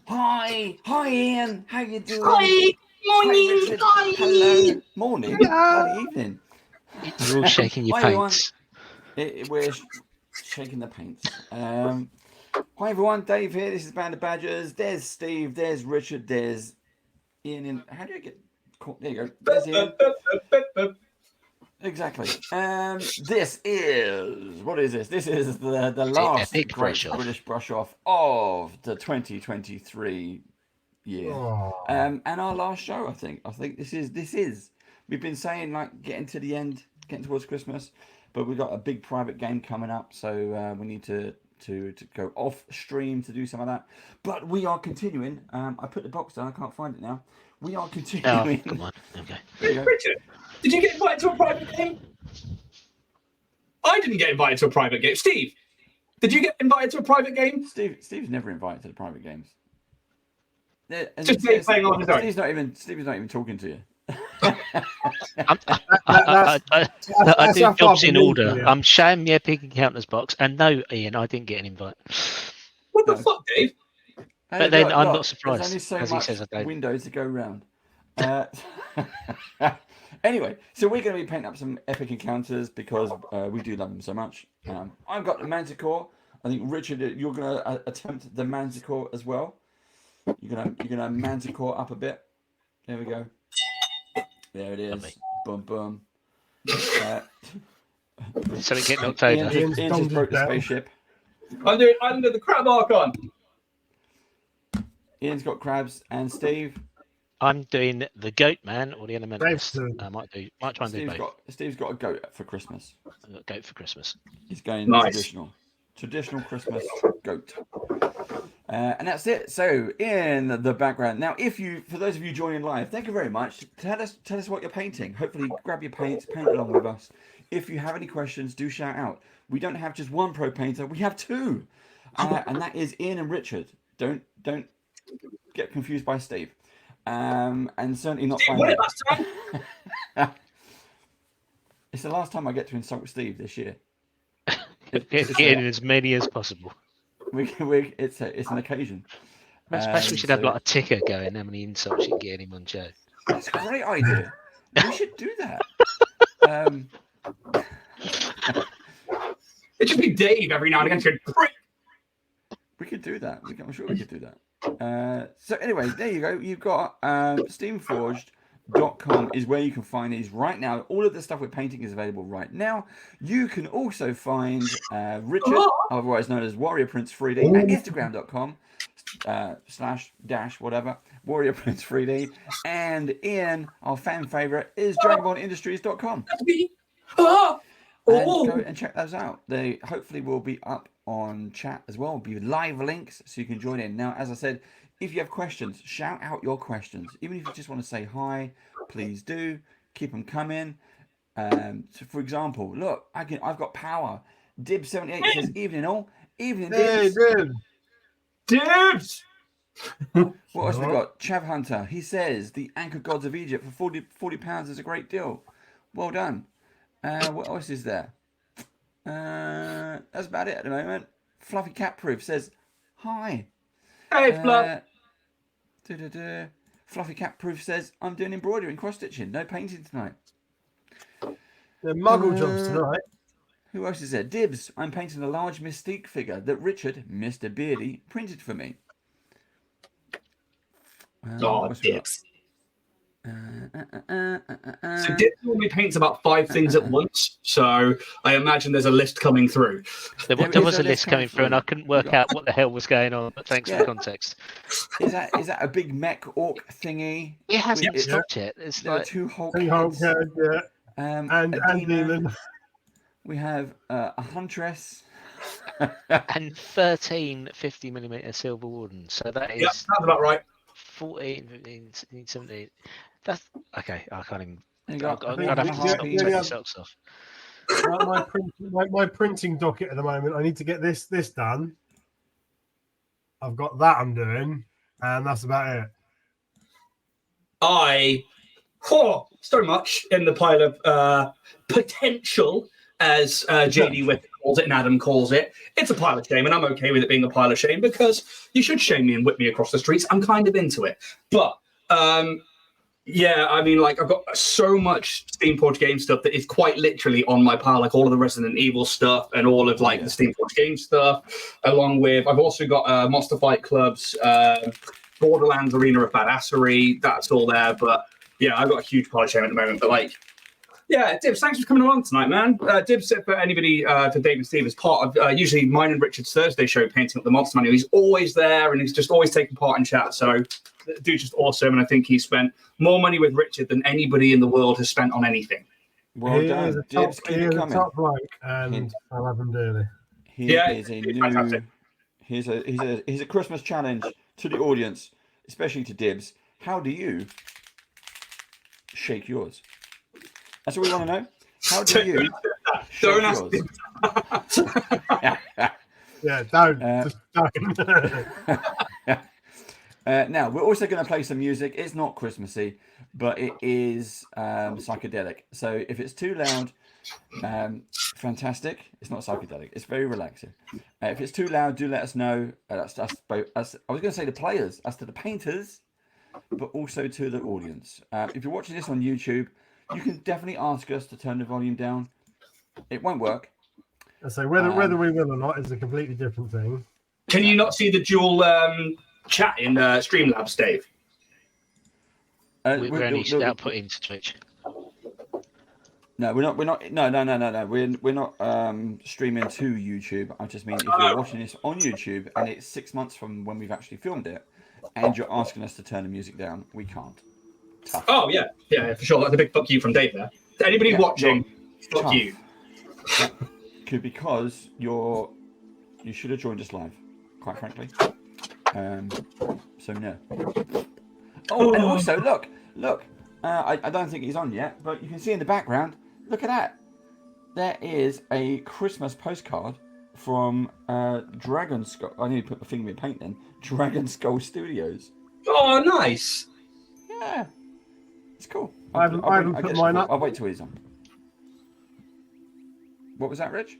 Hi, Ian. How you doing? Hi, morning. Richard. Hello. Morning. Bloody evening. You're all shaking your Hi, everyone. paints. We're shaking the paints. Hi everyone. Dave here. This is Band of Badgers. There's Steve. There's Richard. There's Ian. And how do you get? There you go. There's Ian. Exactly. This is what is this? This is the last great British brush off of the 2023 year, and our last show. I think this is. We've been saying like getting to the end, getting towards Christmas, but we've got a big private game coming up, so we need to go off stream to do some of that. But we are continuing. I put the box down. I can't find it now. We are continuing. Oh, come on. Okay. Richard, did you get invited to a private game? I didn't get invited to a private game. Steve, did you get invited to a private game? Steve's never invited to the private games. Just playing on his own. Steve's not even talking to you. I do jobs in order. I'm showing your pig encounters box, and no, Ian, I didn't get an invite. What the fuck, Dave? But then I'm not surprised. There's only as so he much says, I don't. windows to go around. Anyway, so we're going to be painting up some epic encounters because we do love them so much. I've got the Manticore. I think Richard, you're going to attempt the Manticore as well. You're gonna Manticore up a bit. There we go. There it is. Lovely. Boom, boom. So we get knocked over. Ian just broke the spaceship. I'm doing the crab archon. Ian's got crabs, and Steve. I'm doing the goat man or the elementalist. I might try and do both. Steve's got a goat for Christmas. I've got a goat for Christmas. He's going traditional Christmas goat. And that's it. So in the background now, for those of you joining live, thank you very much. Tell us what you're painting. Hopefully, grab your paints, paint along with us. If you have any questions, do shout out. We don't have just one pro painter; we have two, and that is Ian and Richard. Don't get confused by Steve, and certainly not by me. It's the last time I get to insult Steve this year. Get in as many as possible. It's an occasion. Perhaps we should have like a ticker going how many insults you can get in one show. That's a great idea. We should do that. It should be Dave every now and again. We could do that. I'm sure we could do that. So anyway, there you go. You've got steamforged.com is where you can find these right now. All of the stuff we're painting is available right now. You can also find Richard, otherwise known as Warrior Prince 3D, at Instagram.com / whatever Warrior Prince 3D, and Ian, our fan favorite, is DragonBallIndustries.com. Go and check those out. They hopefully will be up on chat as well. Will be live links so you can join in. Now, as I said, if you have questions, shout out your questions. Even if you just want to say hi, please do. Keep them coming. So for example, look, I've got power. Dib78 says evening all. Evening Dibs. Hey, Dibs. What else we got? Chav Hunter. He says the Anchor Gods of Egypt for £40 is a great deal. Well done. What else is there? That's about it at the moment. Fluffy Catproof says hi. Hey, Fluff. Fluffy Catproof says I'm doing embroidery and cross stitching. No painting tonight. The muggle jobs tonight. Who else is there? Dibs. I'm painting a large Mystique figure that Richard, Mr. Beardy, printed for me. Dibs. So Dibs normally paints about 5 things at once, so I imagine there's a list coming through. There was a list coming through, and I couldn't work out what the hell was going on, but thanks for the context. Is that a big mech orc thingy? It hasn't stopped yet. It's like 2 Hulk heads. Yeah. And demon. We have a huntress. and 13 50mm silver wardens. So that is that's about right. 14, 15, 16, 17. That's okay. I can't even. I'd have to stop taking my socks off. My printing docket at the moment. I need to get this done. I've got that I'm doing, and that's about it. So much in the pile of potential, as JD Whittaker calls it and Adam calls it. It's a pile of shame, and I'm okay with it being a pile of shame because you should shame me and whip me across the streets. I'm kind of into it. But yeah, I mean, like, I've got so much Steamforged game stuff that is quite literally on my pile, like all of the Resident Evil stuff and all of like the Steamforged game stuff, along with I've also got Monster Fight Club's Borderlands Arena of Badassery. That's all there. But yeah, I've got a huge pile of shame at the moment. But like, yeah, Dibs, thanks for coming along tonight, man. Dibs, for anybody, for Dave and Steve, is part of usually mine and Richard's Thursday show, painting up the Monster Manual. He's always there and he's just always taking part in chat. So the dude's just awesome. And I think he spent more money with Richard than anybody in the world has spent on anything. Well done. Dibs, keep it coming. Top bloke, and I love him dearly. He is a new. Here's a Christmas challenge to the audience, especially to Dibs. How do you shake yours? That's what we want to know. How do you shake yours? Yeah, don't. Just don't. Now, we're also going to play some music. It's not Christmassy, but it is psychedelic. So if it's too loud, fantastic. It's not psychedelic. It's very relaxing. If it's too loud, do let us know. That's both. I was going to say the players, as to the painters, but also to the audience. If you're watching this on YouTube, you can definitely ask us to turn the volume down. It won't work. So whether we will or not is a completely different thing. Can you not see the dual chat in Streamlabs, Dave? We're only output into Twitch. No, we're not. No. We're not streaming to YouTube. I just mean if you're watching this on YouTube and it's 6 months from when we've actually filmed it, and you're asking us to turn the music down, we can't. Tough. Oh yeah, for sure. That's a big fuck you from Dave there. To anybody watching, fuck tough. you. Because you should have joined us live, quite frankly. So no. Oh, and also look. I don't think he's on yet, but you can see in the background. Look at that. There is a Christmas postcard from Dragon Skull. I need to put my finger in paint then. Dragon Skull Studios. Oh, nice. Yeah, it's cool. I haven't put mine up. I'll wait till he's on. What was that, Rich?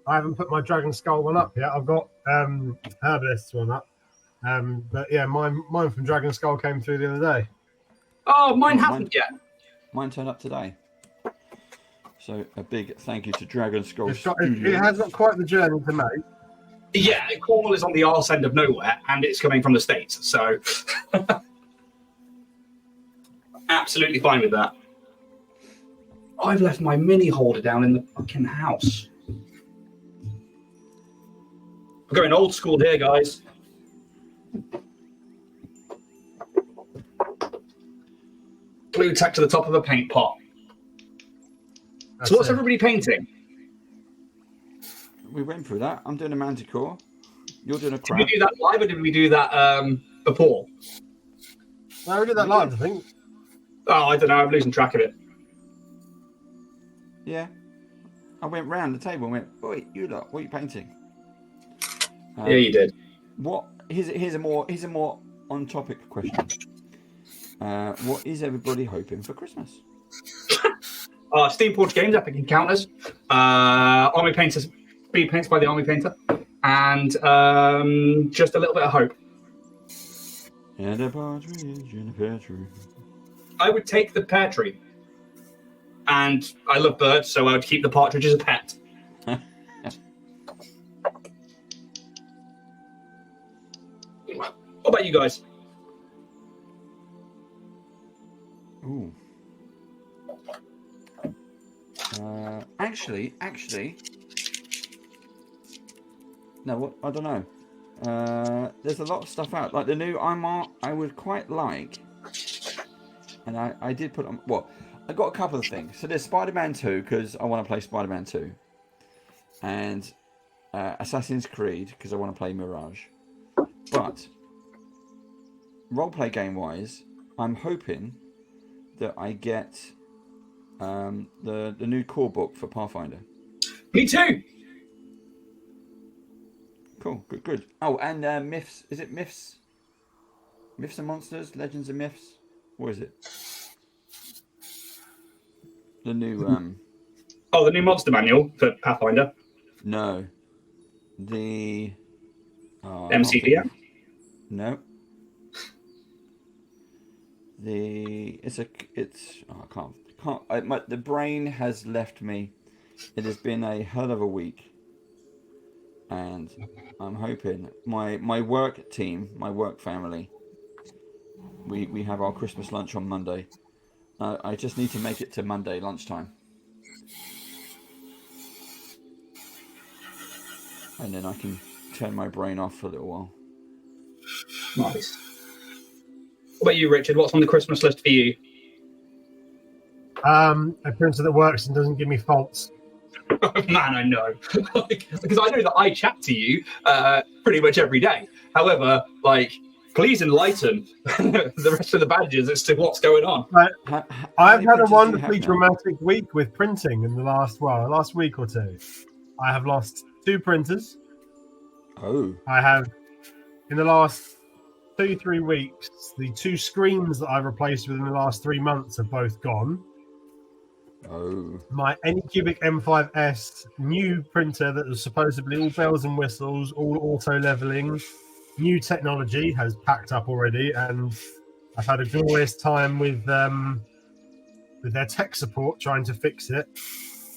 I haven't put my Dragon Skull one up yet. I've got Herbalist's one up. But yeah, mine from Dragon Skull came through the other day. Oh, mine hasn't yet. Mine turned up today. So a big thank you to Dragon Skull. It has got quite the journey to make. Yeah, Cornwall is on the arse end of nowhere, and it's coming from the States, so absolutely fine with that. I've left my mini holder down in the fucking house. We're going old school here, guys. Glue tack to the top of a paint pot. So what's everybody painting? We went through that. I'm doing a Manticore. You're doing a crab. Did we do that live or did we do that before? No, we did that live, I think. Oh, I don't know. I'm losing track of it. Yeah. I went round the table and went, "Oi, you lot, what are you painting?" Yeah, you did. What? Here's a more on topic question. What is everybody hoping for Christmas? Steamforged Games, Epic Encounters, Army Painters, Speed Paints by the Army Painter, and just a little bit of hope. And a partridge in a pear tree. I would take the pear tree. And I love birds, so I would keep the partridge as a pet. What about you guys? Ooh. Actually, no. What? I don't know. There's a lot of stuff out, like the new IMAR. I would quite like, and I did put on. Well, I got a couple of things. So there's Spider-Man 2 because I want to play Spider-Man 2, and Assassin's Creed because I want to play Mirage. But roleplay game wise, I'm hoping that I get the new core book for Pathfinder. Me too. Cool, good. Oh, and Myths. Is it Myths? Myths and Monsters, Legends and Myths. What is it? The new the new monster manual for Pathfinder. No. The MCDM. No. The brain has left me. It has been a hell of a week, and I'm hoping my work team, my work family, we have our Christmas lunch on Monday. I just need to make it to Monday lunchtime, and then I can turn my brain off for a little while. Nice. What about you, Richard? What's on the Christmas list for you? A printer that works and doesn't give me faults. Man, I know. Because I know that I chat to you pretty much every day. However, please enlighten the rest of the badges as to what's going on. I've had a wonderfully dramatic week with printing in the last week or two. I have lost 2 printers. Oh. I have, in the last 2-3 weeks, the 2 screens that I've replaced within the last 3 months have both gone. Oh. My Anycubic M5S new printer that was supposedly all bells and whistles, all auto leveling, new technology has packed up already, and I've had a glorious time with their tech support trying to fix it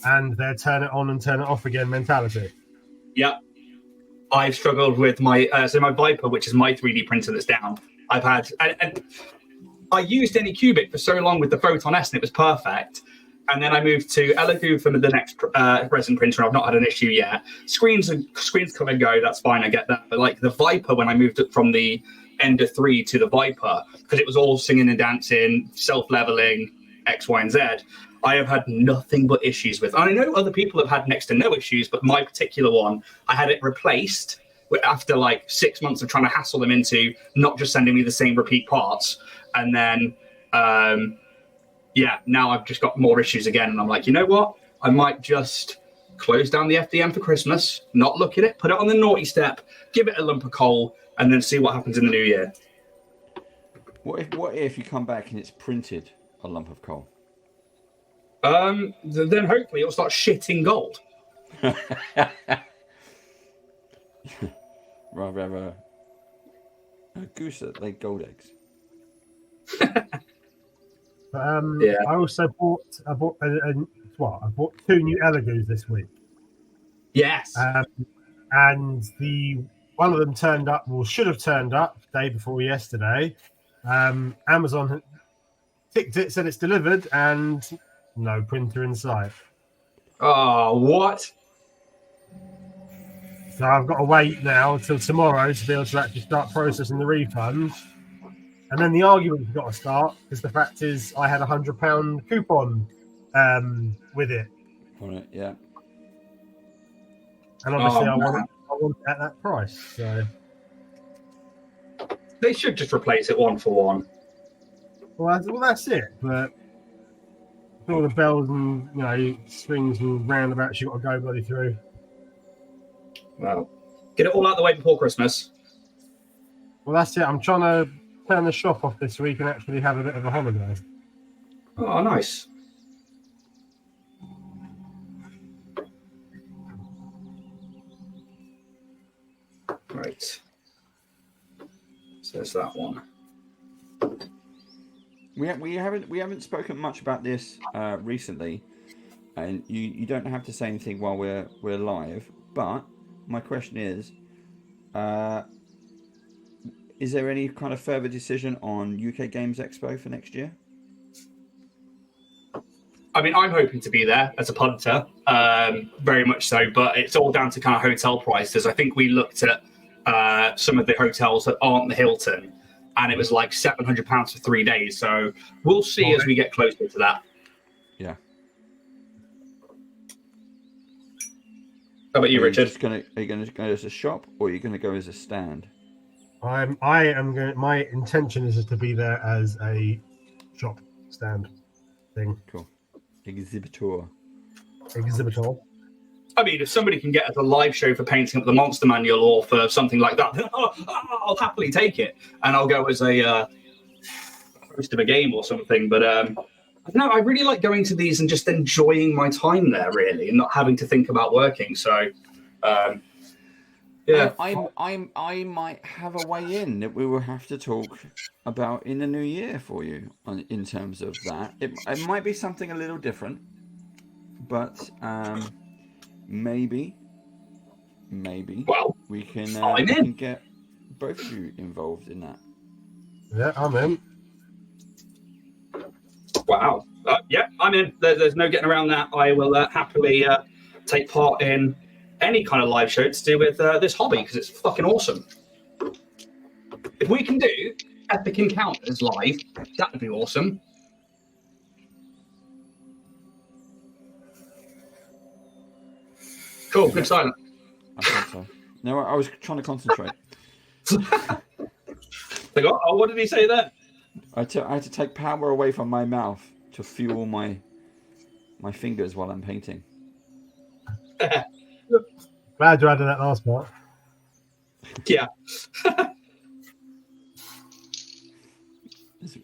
and their turn it on and turn it off again mentality. Yeah. I've struggled with my my Viper, which is my 3D printer that's down. I've had and I used Anycubic for so long with the Photon S and it was perfect. And then I moved to Elegoo for the next resin printer. And I've not had an issue yet. Screens come and go. That's fine. I get that. But the Viper, when I moved it from the Ender 3 to the Viper, because it was all singing and dancing, self-leveling, X, Y, and Z, I have had nothing but issues with. And I know other people have had next to no issues, but my particular one, I had it replaced after 6 months of trying to hassle them into not just sending me the same repeat parts. And then... now I've just got more issues again. And I'm like, you know what? I might just close down the FDM for Christmas, not look at it, put it on the naughty step, give it a lump of coal, and then see what happens in the new year. What if you come back and it's printed a lump of coal? Then hopefully it'll start shitting gold. Rather have a goose that laid gold eggs. I also bought 2 new Elegoos this week. Yes. And one of them should have turned up day before yesterday. Amazon ticked it, said it's delivered, and no printer in sight. Oh, what? So I've got to wait now until tomorrow to be able to actually start processing the refund. And then the argument's got to start, because the fact is I had £100 coupon with it. On it, yeah. And obviously I want it at that price. So they should just replace it 1 for 1. Well, that's it. But all the bells and strings and roundabouts you've got to go bloody through. Well, get it all out the way before Christmas. Well, that's it. I'm trying to turn the shop off this week and actually have a bit of a holiday. Oh, nice. Right. So there's that one. We haven't spoken much about this recently, and you don't have to say anything while we're live. But my question is there any kind of further decision on UK Games Expo for next year? I mean, I'm hoping to be there as a punter, very much so, but it's all down to kind of hotel prices. I think we looked at some of the hotels that aren't the Hilton, and it was like £700 for 3 days. So we'll see as we get closer to that. Yeah. How about you, Richard? Are you going to go as a shop, or are you going to go as a stand? I am going. My intention is to be there as a shop stand thing. Cool. Exhibitor. I mean, if somebody can get us a live show for painting up the monster manual or for something like that, I'll happily take it, and I'll go as a host of a game or something. But No, I really like going to these and just enjoying my time there, really, and not having to think about working. So, yeah. I might have a way in that we will have to talk about in the new year for you in terms of that. It might be something a little different, but maybe Well, we can I'm in. get both of you involved in that. Yeah, I'm in. Wow. Yeah, I'm in. There's no getting around that. I will happily take part in any kind of live show to do with this hobby because it's fucking awesome. If we can do epic encounters live, that would be awesome. Cool. Good silence. I think so. No, I was trying to concentrate. Like, oh, what did he say there? I had to take power away from my mouth to fuel my fingers while I'm painting. Glad you added that last part. Yeah.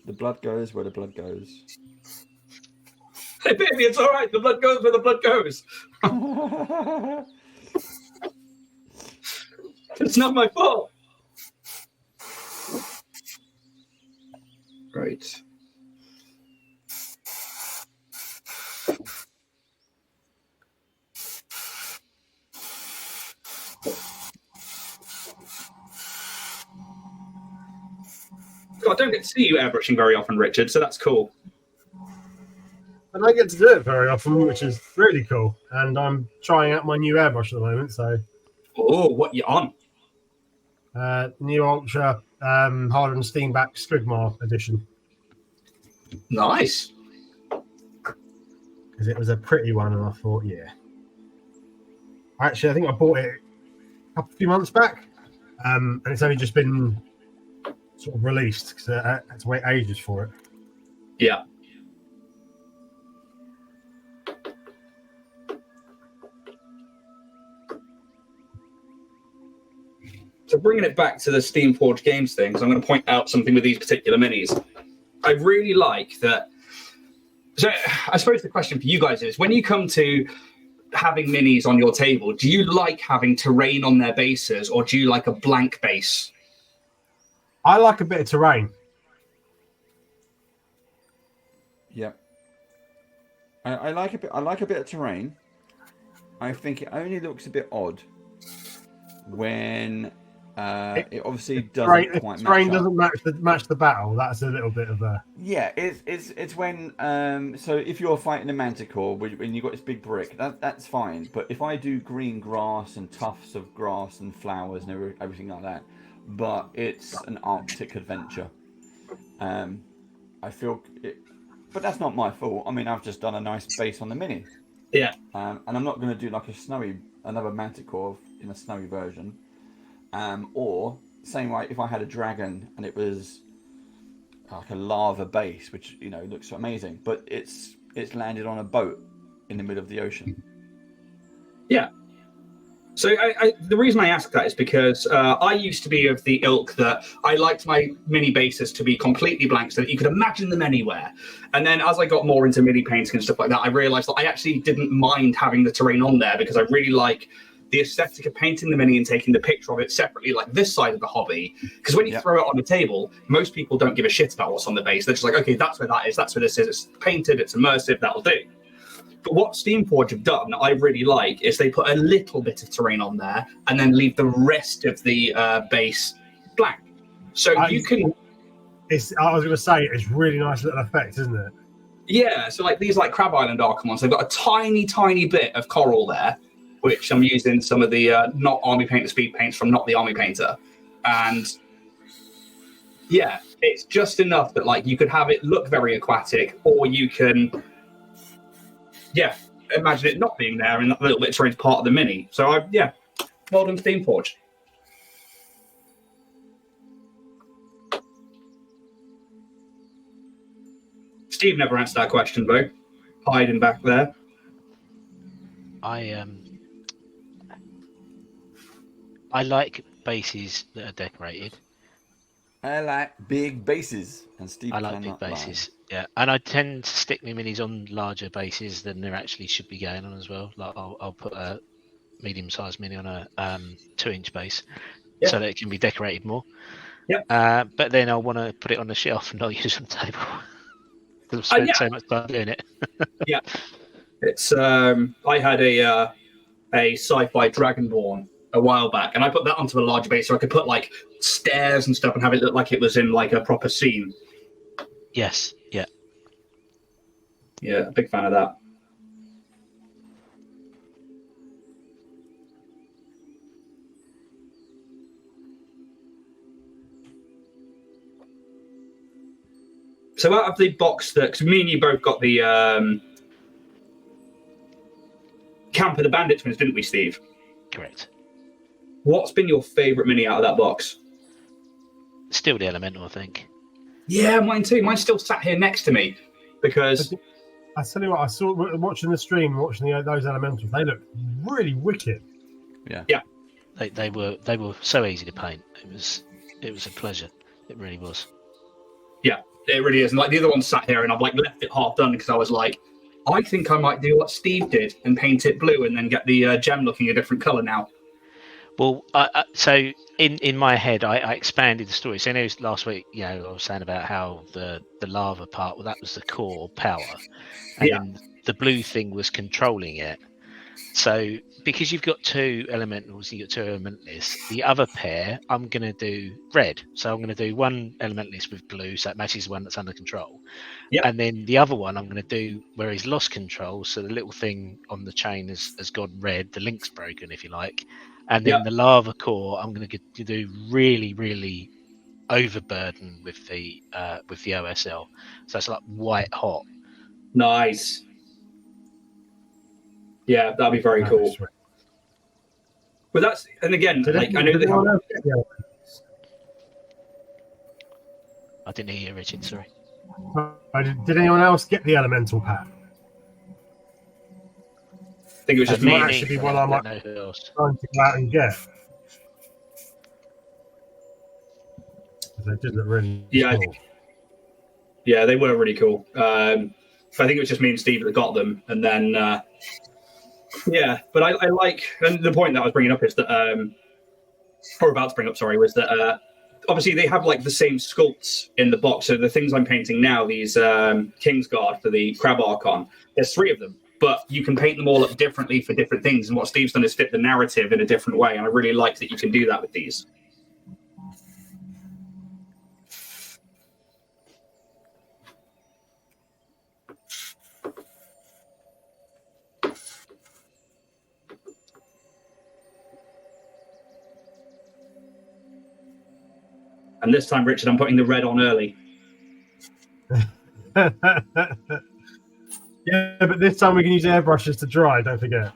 The blood goes where the blood goes. Hey, baby, it's all right. The blood goes where the blood goes. It's not my fault. Right. I don't get to see you airbrushing very often, Richard, so that's cool. And I get to do it very often, which is really cool. And I'm trying out my new airbrush at the moment. So, Oh, what you on? new Ultra Harden Steamback Strigmar edition. Nice. Because it was a pretty one, and I thought, yeah. Actually, I think I bought it a few months back, and it's only just been sort of released because I had to wait ages for it. Yeah. So bringing it back to the Steamforged Games things, I'm going to point out something with these particular minis. I really like that. So I suppose the question for you guys is, when you come to having minis on your table, do you like having terrain on their bases, or do you like a blank base? I like a bit of terrain. Yep. I like a bit. I like a bit of terrain. I think it only looks a bit odd when it obviously doesn't quite match. Terrain doesn't match the battle. That's a little bit of a. Yeah, it's when so if you're fighting a manticore when you've got this big brick, that's fine. But if I do green grass and tufts of grass and flowers and everything like that, but it's an Arctic adventure, I feel it. But that's not my fault. I mean, I've just done a nice base on the mini. Yeah. And I'm not going to do like another manticore in a snowy version. Or same way if I had a dragon and it was like a lava base, which looks amazing, but it's landed on a boat in the middle of the ocean. Yeah. So the reason I ask that is because I used to be of the ilk that I liked my mini bases to be completely blank so that you could imagine them anywhere. And then as I got more into mini painting and stuff like that, I realized that I actually didn't mind having the terrain on there because I really like the aesthetic of painting the mini and taking the picture of it separately, like this side of the hobby. Because when you throw it on the table, most people don't give a shit about what's on the base. They're just like, okay, that's where that is, that's where this is, it's painted, it's immersive, that'll do. But what Steamforge have done, I really like, is they put a little bit of terrain on there and then leave the rest of the base blank. So you can... I was going to say, it's really nice little effect, isn't it? Yeah, so like these like Crab Island Archimons, they've got a tiny, tiny bit of coral there, which I'm using some of the not Army Painter speed paints from Not the Army Painter. And yeah, it's just enough that like you could have it look very aquatic, or you can... Yeah, imagine it not being there and that little bit of terrain's part of the mini. So, well done, Steamforge. Steve never answered that question, though. Hiding back there. I like bases that are decorated. I like big bases, and Steve I like big cannot lie. bases. Yeah, and I tend to stick my minis on larger bases than there actually should be going on as well. Like I'll put a medium-sized mini on a 2-inch base so that it can be decorated more. Yep. But then I want to put it on the shelf and not use it on the table because I've spent so much time doing it. Yeah, it's I had a sci-fi Dragonborn a while back, and I put that onto a large base so I could put like stairs and stuff and have it look like it was in like a proper scene. Yes. Yeah. Yeah, big fan of that. So out of the box that, because me and you both got the Camp of the Bandit Twins, didn't we, Steve? Correct. What's been your favourite mini out of that box? Still the Elemental, I think. Yeah, mine too. Mine's still sat here next to me because I tell you what, I saw watching the stream, watching those elementals. They look really wicked. Yeah. They were so easy to paint. It was a pleasure. It really was. Yeah, it really is. And like the other one sat here, and I've like left it half done because I was like, I think I might do what Steve did and paint it blue and then get the gem looking a different colour now. Well, so in my head, I expanded the story. So last week, I was saying about how the lava part, well, that was the core power, and then the blue thing was controlling it. So because you've got two elementals, you've got two elementalists. The other pair, I'm going to do red. So I'm going to do one elementalist with blue, so that matches the one that's under control. Yep. And then the other one I'm going to do where he's lost control. So the little thing on the chain has gone red. The link's broken, if you like. And then the lava core, I'm going to do really, really overburden with the OSL. So it's like white hot. Nice. Yeah, that'd be very cool. Sweet. But that's, and again, like I know they have. I didn't hear you, Richard. Sorry. Did anyone else get the elemental pack? I think it was just me. Actually be one I might know who else. trying to go out and get. They did look really cool. Yeah, they were really cool. I think it was just me and Steve that got them, and then but I like, and the point that I was bringing up is that, or about to bring up, sorry, was that obviously they have like the same sculpts in the box. So the things I'm painting now, these Kingsguard for the Crab Archon, there's 3 of them, but you can paint them all up differently for different things. And what Steve's done is fit the narrative in a different way, and I really like that you can do that with these. And this time, Richard, I'm putting the red on early. Yeah, but this time we can use airbrushes to dry, don't forget.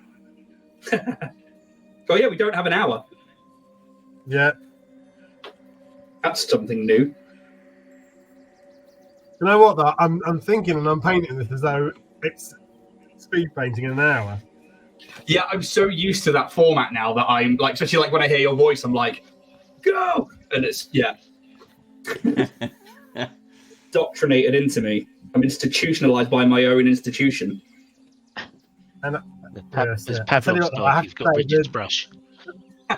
Oh, yeah, we don't have an hour. Yeah. That's something new. You know what, though? I'm thinking and I'm painting this as though it's speed painting in an hour. Yeah, I'm so used to that format now that I'm like, especially like when I hear your voice, I'm like, go! And it's, indoctrinated into me. I'm institutionalized by my own institution. And There's Pavlov's dog. You've got Richard's brush. Oh,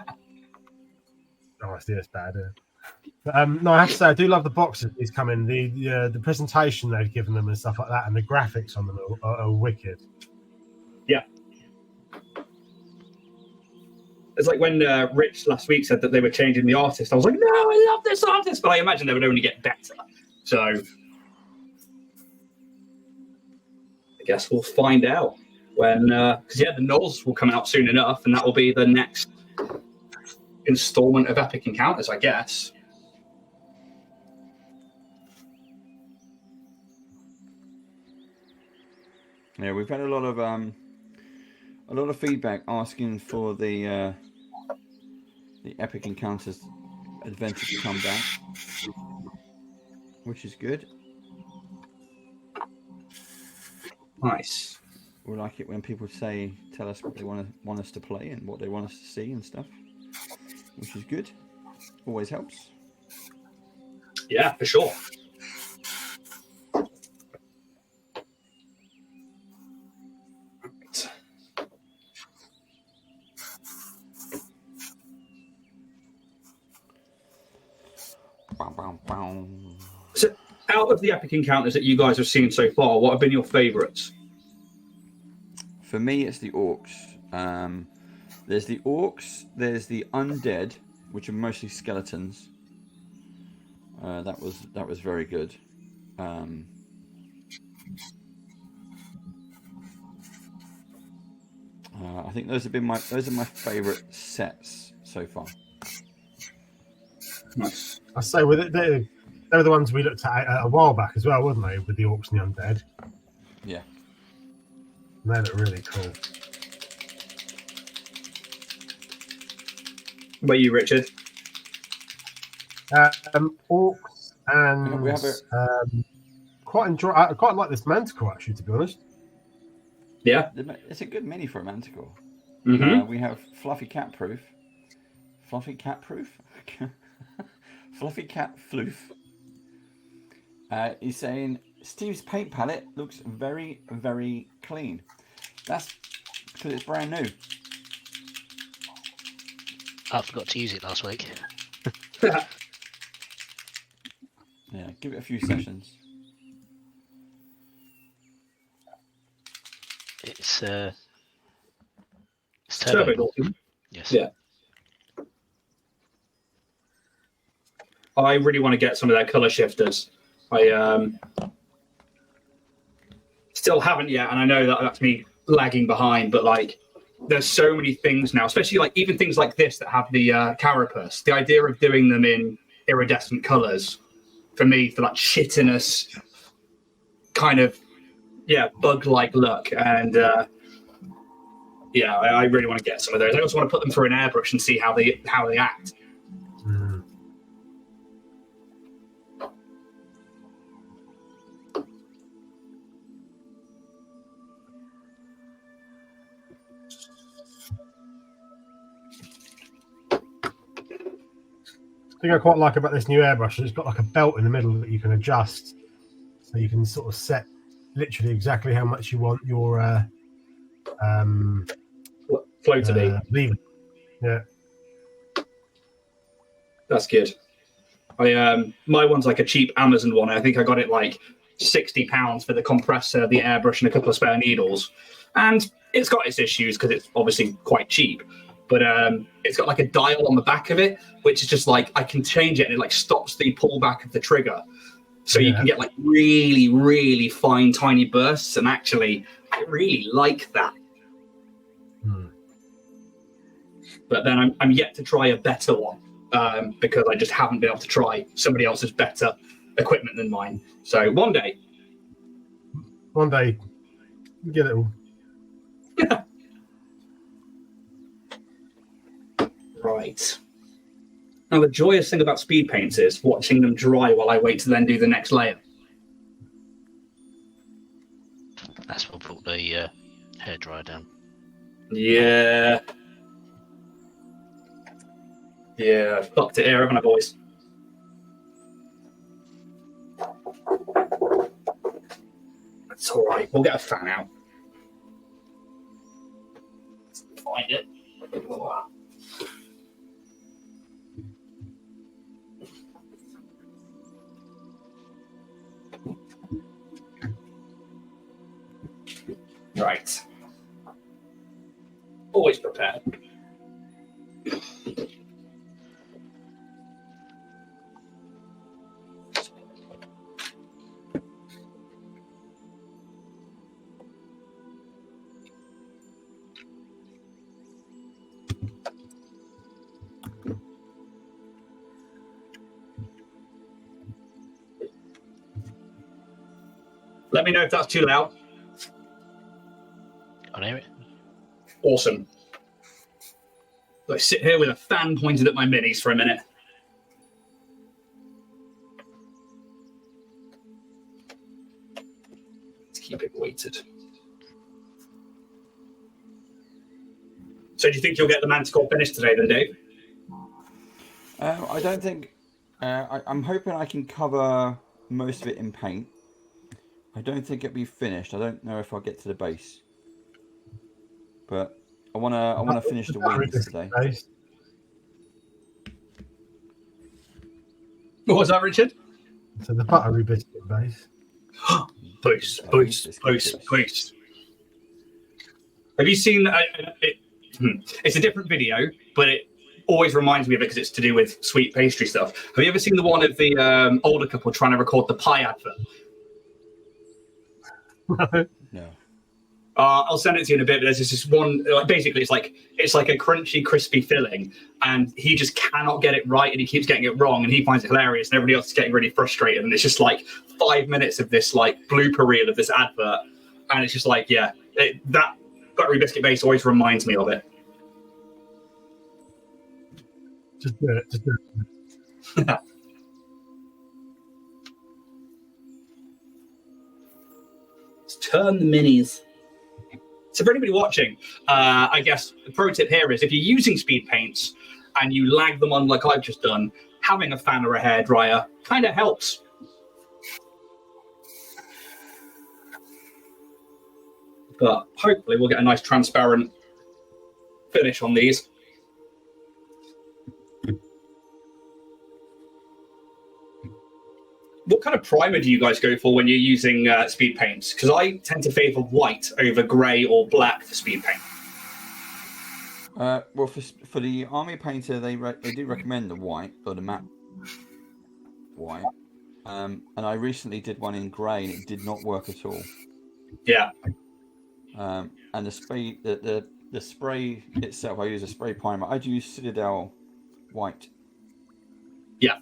it's bad. No, I have to say I do love the boxes these come in. The presentation they've given them and stuff like that, and the graphics on them are wicked. Yeah. It's like when Rich last week said that they were changing the artist. I was like, no, I love this artist, but I imagine they would only get better. So I guess we'll find out when, because the Nulls will come out soon enough, and that will be the next installment of Epic Encounters, I guess. Yeah, we've had a lot of feedback asking for the Epic Encounters adventure to come back, which is good. Nice. We like it when people tell us what they want us to play and what they want us to see and stuff, which is good. Always helps. Yeah, for sure. Bow, bow, bow. So, out of the epic encounters that you guys have seen so far, what have been your favourites? For me, it's the orcs. There's the orcs. There's the undead, which are mostly skeletons. That was very good. I think those are my favourite sets so far. Nice. I say with it, they were the ones we looked at a while back as well, weren't they? With the orcs and the undead. Yeah. And they look really cool. What about you, Richard? Orcs and We have I quite like this manticore actually, to be honest. Yeah. It's a good mini for a manticore. Mm-hmm. We have Fluffy Cat Proof. Fluffy Cat Proof? Fluffy Cat Floof. He's saying Steve's paint palette looks very, very clean. That's because it's brand new. I forgot to use it last week. Yeah, give it a few sessions. It's turbo. Yes. Yeah. I really want to get some of their color shifters. I still haven't yet, and I know that that's me lagging behind. But like, there's so many things now, especially like even things like this that have the carapace. The idea of doing them in iridescent colors, for me, for that shittiness kind of bug-like look, and I really want to get some of those. I also want to put them through an airbrush and see how they act. Mm. The thing I quite like about this new airbrush is it's got like a belt in the middle that you can adjust, so you can sort of set literally exactly how much you want your Flow to be. lever. Yeah. That's good. My one's like a cheap Amazon one. I think I got it like £60 for the compressor, the airbrush, and a couple of spare needles. And it's got its issues because it's obviously quite cheap. But it's got like a dial on the back of it, which is just like I can change it and it like stops the pullback of the trigger. So you can get like really, really fine, tiny bursts. And actually, I really like that. But then I'm yet to try a better one because I just haven't been able to try somebody else's better equipment than mine. So one day, you get it all. Right. Now, the joyous thing about speed paints is watching them dry while I wait to then do the next layer. That's what brought the hairdryer down. Yeah. Yeah, fucked it here, haven't I, boys? It's all right. We'll get a fan out. Find it. Right. Always prepared. Let me know if that's too loud. I hear it. Awesome. I sit here with a fan pointed at my minis for a minute. Let's keep it weighted. So do you think you'll get the Manticore finished today then, Dave? I don't think I'm hoping I can cover most of it in paint. I don't think it'll be finished. I don't know if I'll get to the base, but I wanna finish the battery wings biscuit today. base. What was that, Richard? So the buttery biscuit base. Boost, Buttery boost, biscuit boost, base. boost. Have you seen? It's a different video, but it always reminds me of it because it's to do with sweet pastry stuff. Have you ever seen the one of the older couple trying to record the pie advert? No. I'll send it to you in a bit. But there's this one. Basically, it's like a crunchy, crispy filling, and he just cannot get it right, and he keeps getting it wrong, and he finds it hilarious, and everybody else is getting really frustrated. And it's just like 5 minutes of this like blooper reel of this advert, and it's just like, yeah, that buttery biscuit base always reminds me of it. Just do it. Just do it. Let's turn the minis. So for anybody watching, I guess the pro tip here is if you're using speed paints and you lag them on like I've just done, having a fan or a hairdryer kind of helps. But hopefully we'll get a nice transparent finish on these. What kind of primer do you guys go for when you're using speed paints? Because I tend to favour white over grey or black for speed paint. Well, for the army painter, they do recommend the white or the matte white. And I recently did one in grey, and it did not work at all. Yeah. And the spray, the spray itself, I use a spray primer. I'd use Citadel white. Yeah.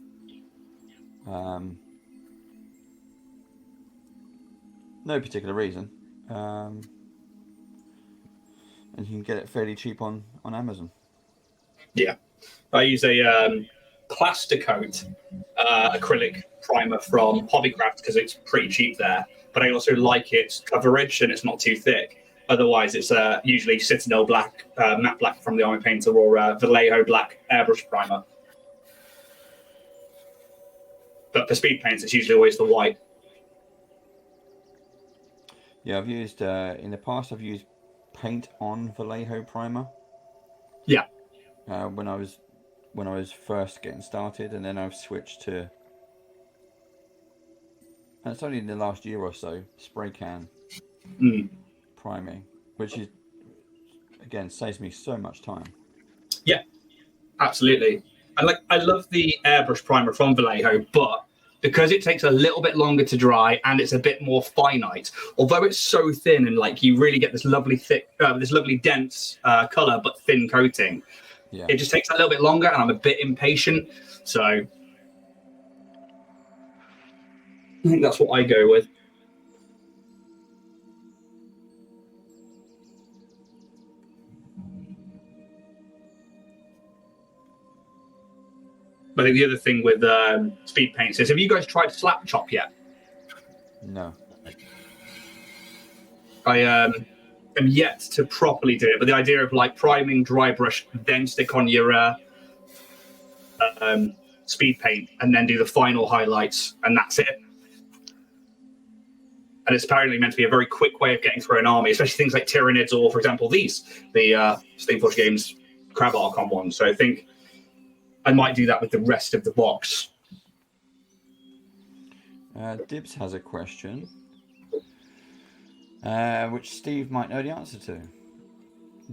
No particular reason. And you can get it fairly cheap on Amazon. Yeah. I use a Plasticoat acrylic primer from Hobbycraft because it's pretty cheap there. But I also like its coverage and it's not too thick. Otherwise, it's usually Citadel black, matte black from the Army Painter, or Vallejo black airbrush primer. But for speed paints, it's usually always the white. Yeah, I've used in the past. I've used paint on Vallejo primer. Yeah. When I was first getting started, and then I've switched to. And it's only in the last year or so spray can priming, which is again saves me so much time. Yeah, absolutely. I love the airbrush primer from Vallejo, but because it takes a little bit longer to dry and it's a bit more finite, although it's so thin and like you really get this lovely thick, this lovely dense color but thin coating. Yeah. It just takes a little bit longer, and I'm a bit impatient, so I think that's what I go with. I think the other thing with speed paints is, have you guys tried slap chop yet? No. I am yet to properly do it, but the idea of like priming, dry brush, then stick on your speed paint, and then do the final highlights, and that's it. And it's apparently meant to be a very quick way of getting through an army, especially things like Tyranids or, for example, the Steamforge Games Crab Archon one. So I think I might do that with the rest of the box. Dibs has a question, which Steve might know the answer to.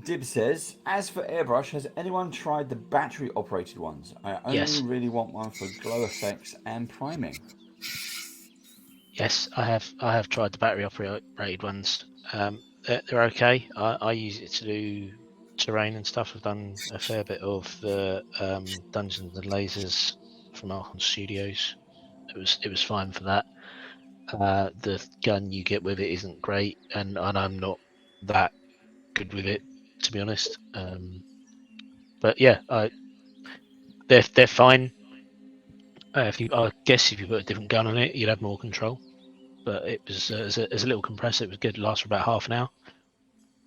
Dibs says, as for airbrush, has anyone tried the battery operated ones? I only really want one for glow effects and priming. Yes, I have tried the battery operated ones. They're okay. I use it to do terrain and stuff. I've done a fair bit of the Dungeons and Lasers from Archon Studios. It was fine for that. The gun you get with it isn't great, and I'm not that good with it, to be honest. But yeah, they're fine. I guess if you put a different gun on it, you'd have more control. But it was as a little compressor, it was good. It lasted for about half an hour.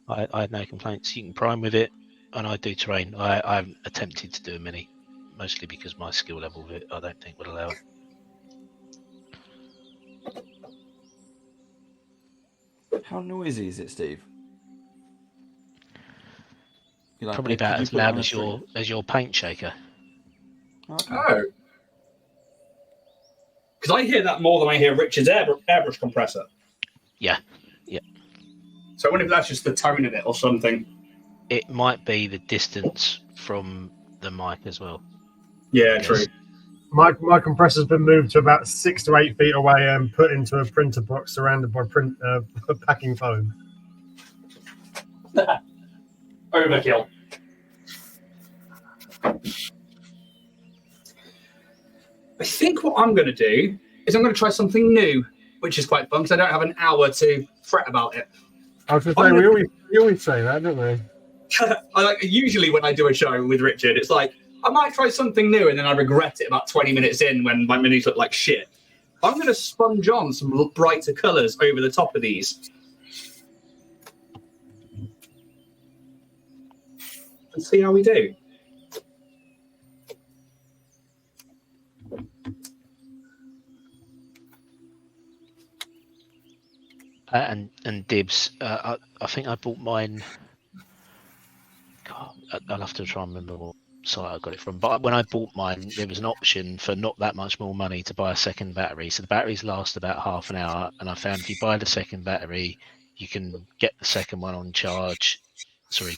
I had no complaints. You can prime with it, and I do terrain. I haven't attempted to do a mini. mostly because my skill level, I don't think would allow it. How noisy is it, Steve? You like, Probably could about you as put it on loud a as stream? your paint shaker. Okay. Oh. Because I hear that more than I hear Richard's airbrush compressor. Yeah. So I wonder if that's just the tone of it or something. It might be the distance from the mic as well. Yeah, I true. guess. My compressor's been moved to about 6 to 8 feet away and put into a printer box surrounded by packing foam. Overkill. I think what I'm going to do is I'm going to try something new, which is quite fun because I don't have an hour to fret about it. I was going to say, we always say that, don't we? Usually when I do a show with Richard, it's like, I might try something new and then I regret it about 20 minutes in when my menus look like shit. I'm going to sponge on some brighter colours over the top of these. And see how we do. And Dibs, I think I bought mine. God, I'll have to try and remember what site I got it from. But when I bought mine, there was an option for not that much more money to buy a second battery. So the batteries last about half an hour. And I found if you buy the second battery, you can get the second one on charge. Sorry,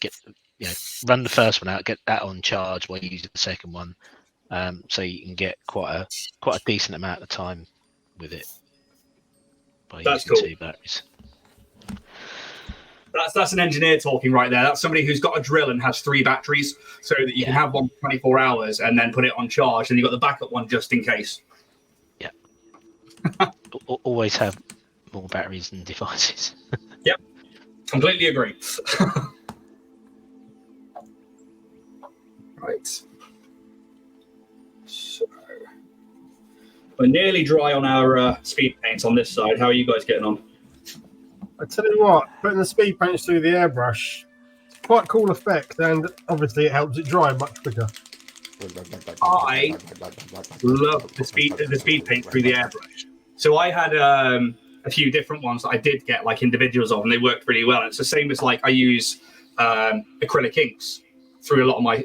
run the first one out, get that on charge while you use the second one. So you can get quite a decent amount of time with it by using cool. 2 batteries. That's an engineer talking right there. That's somebody who's got a drill and has 3 batteries so that you can have one for 24 hours and then put it on charge, and you've got the backup one just in case. Yeah. Always have more batteries than devices. Yep. Completely agree. Right. So we're nearly dry on our speed paints on this side. How are you guys getting on? I tell you what, putting the speed paints through the airbrush, it's quite a cool effect, and obviously it helps it dry much quicker. I love the speed paint through the airbrush. So I had a few different ones that I did get like individuals of, and they worked really well. And it's the same as like I use acrylic inks through a lot of my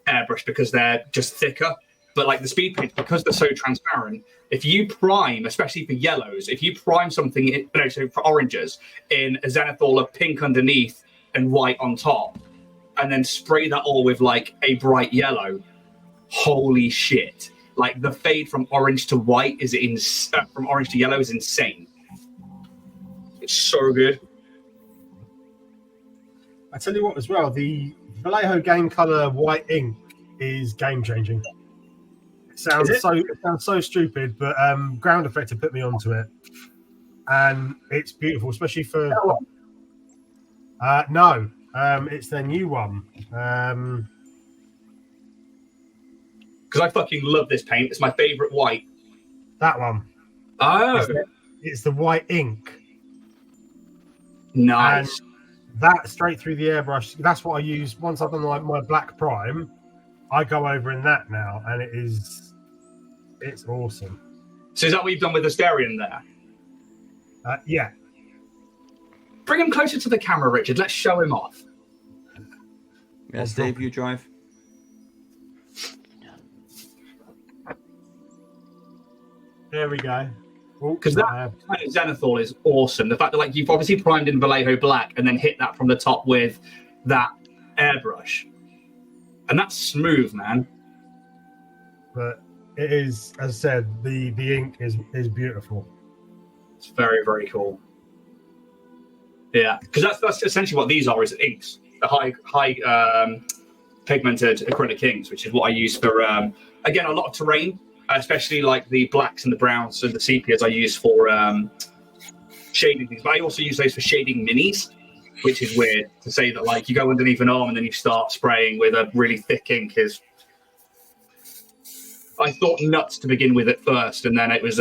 airbrush because they're just thicker. But like the speed paints, because they're so transparent, if you prime, especially for yellows, if you prime something, so for oranges, in a zenithal of pink underneath and white on top, and then spray that all with like a bright yellow, holy shit! Like the fade from orange to white from orange to yellow is insane. It's so good. I tell you what, as well, the Vallejo Game Color white ink is game changing. It sounds so stupid, but Ground Effect have put me onto it, and it's beautiful, especially for. No, it's their new one. Because I fucking love this paint. It's my favorite white. That one. Oh, it's the white ink. Nice. And that straight through the airbrush. That's what I use once I've done like my black prime. I go over in that now, and it's awesome. So is that what you've done with the Asterion there? Yeah. Bring him closer to the camera, Richard. Let's show him off. Yes, Dave, you drive. There we go. Because that kind of zenithal is awesome. The fact that like you've obviously primed in Vallejo black and then hit that from the top with that airbrush, and that's smooth, man. But it is, as I said, the ink is beautiful. It's very, very cool. Yeah, because that's essentially what these are, is inks. The high pigmented acrylic inks, which is what I use for again a lot of terrain, especially like the blacks and the browns and the sepias I use for shading things. But I also use those for shading minis, which is weird to say that like you go underneath an arm and then you start spraying with a really thick ink. I thought nuts to begin with at first, and then it was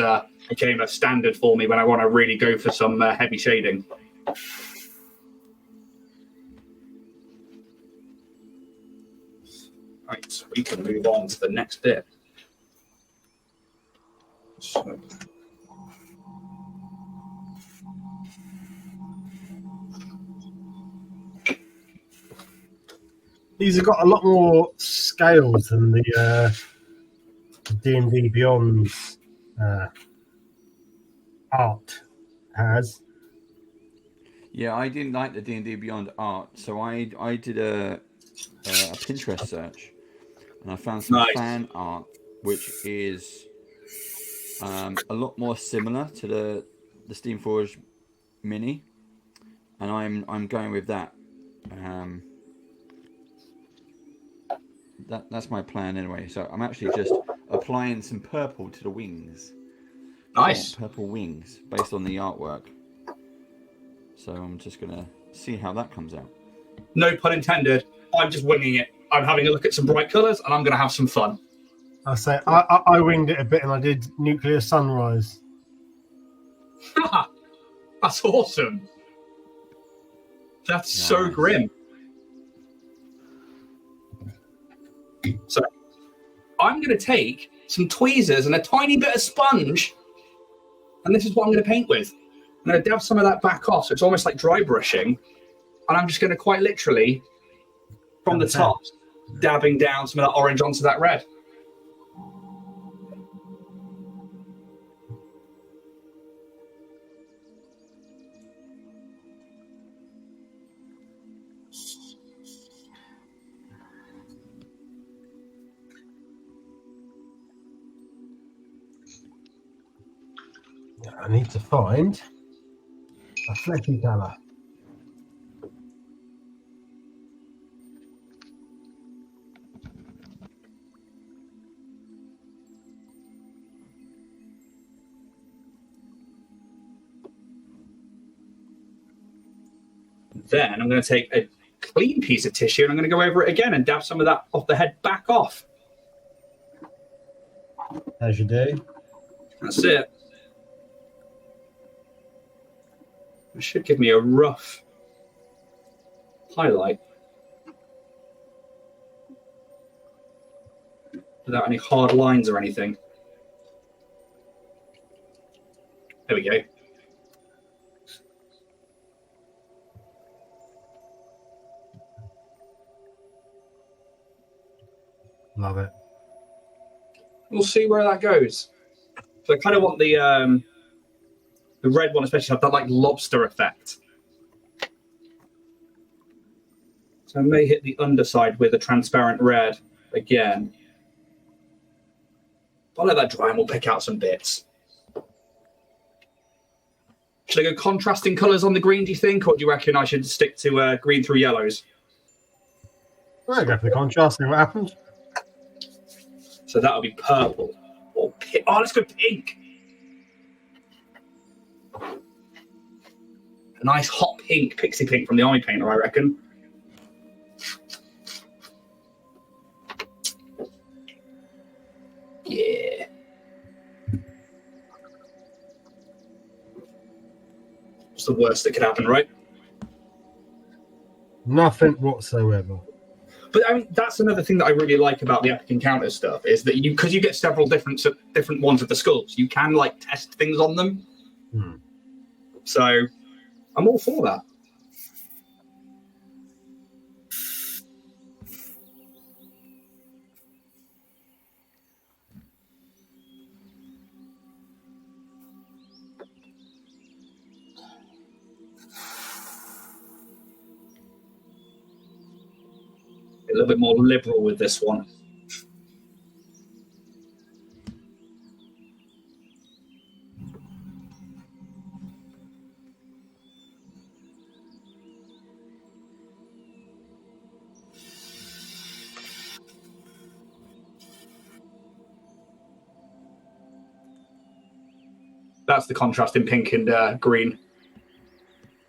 became a standard for me when I want to really go for some heavy shading. Right, so we can move on to the next bit. So. These have got a lot more scales than the D&D Beyond art has. Yeah, I didn't like the D&D Beyond art, so I did a Pinterest search, and I found some Nice. fan art, which is a lot more similar to the Steamforged Mini, and I'm going with that. That's my plan anyway. So I'm actually just applying some purple to the wings. Nice. Purple wings based on the artwork. So I'm just gonna see how that comes out. No pun intended. I'm just winging it. I'm having a look at some bright colours, and I'm going to have some fun. I say I winged it a bit, and I did Nuclear Sunrise. That's awesome. That's so Nice. grim. So I'm going to take some tweezers and a tiny bit of sponge, and this is what I'm going to paint with. I'm going to dab some of that back off, so it's almost like dry brushing, and I'm just going to quite literally, from the top, dabbing down some of that orange onto that red. I need to find a fleshy colour. Then I'm going to take a clean piece of tissue and I'm going to go over it again and dab some of that off the head back off. As you do. That's it. It should give me a rough highlight without any hard lines or anything. There we go. Love it. We'll see where that goes. So I kind of want the red one especially to have that like lobster effect. So I may hit the underside with a transparent red again. I'll let that dry and we'll pick out some bits. Should I go contrasting colours on the green, do you think? Or do you reckon I should stick to green through yellows? I'll go for the contrast, see what happens. So that'll be purple. Or oh, let's go pink. A nice hot pink, pixie pink from the Army Painter, I reckon. Yeah. What's the worst that could happen, right? Nothing whatsoever. But I mean, that's another thing that I really like about the Epic Encounter stuff is that because you get several different ones of the sculpts, you can like test things on them. So I'm all for that. A little bit more liberal with this one. That's the contrast in pink and green.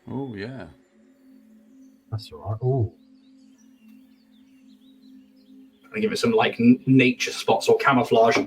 Oh yeah. That's all right. Oh. And give it some like nature spots or camouflage.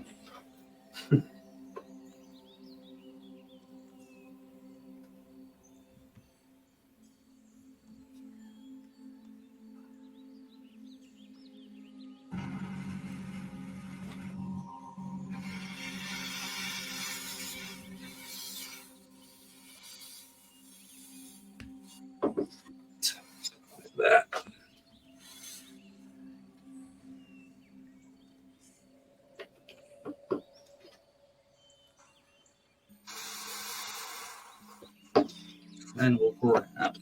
then we'll grab.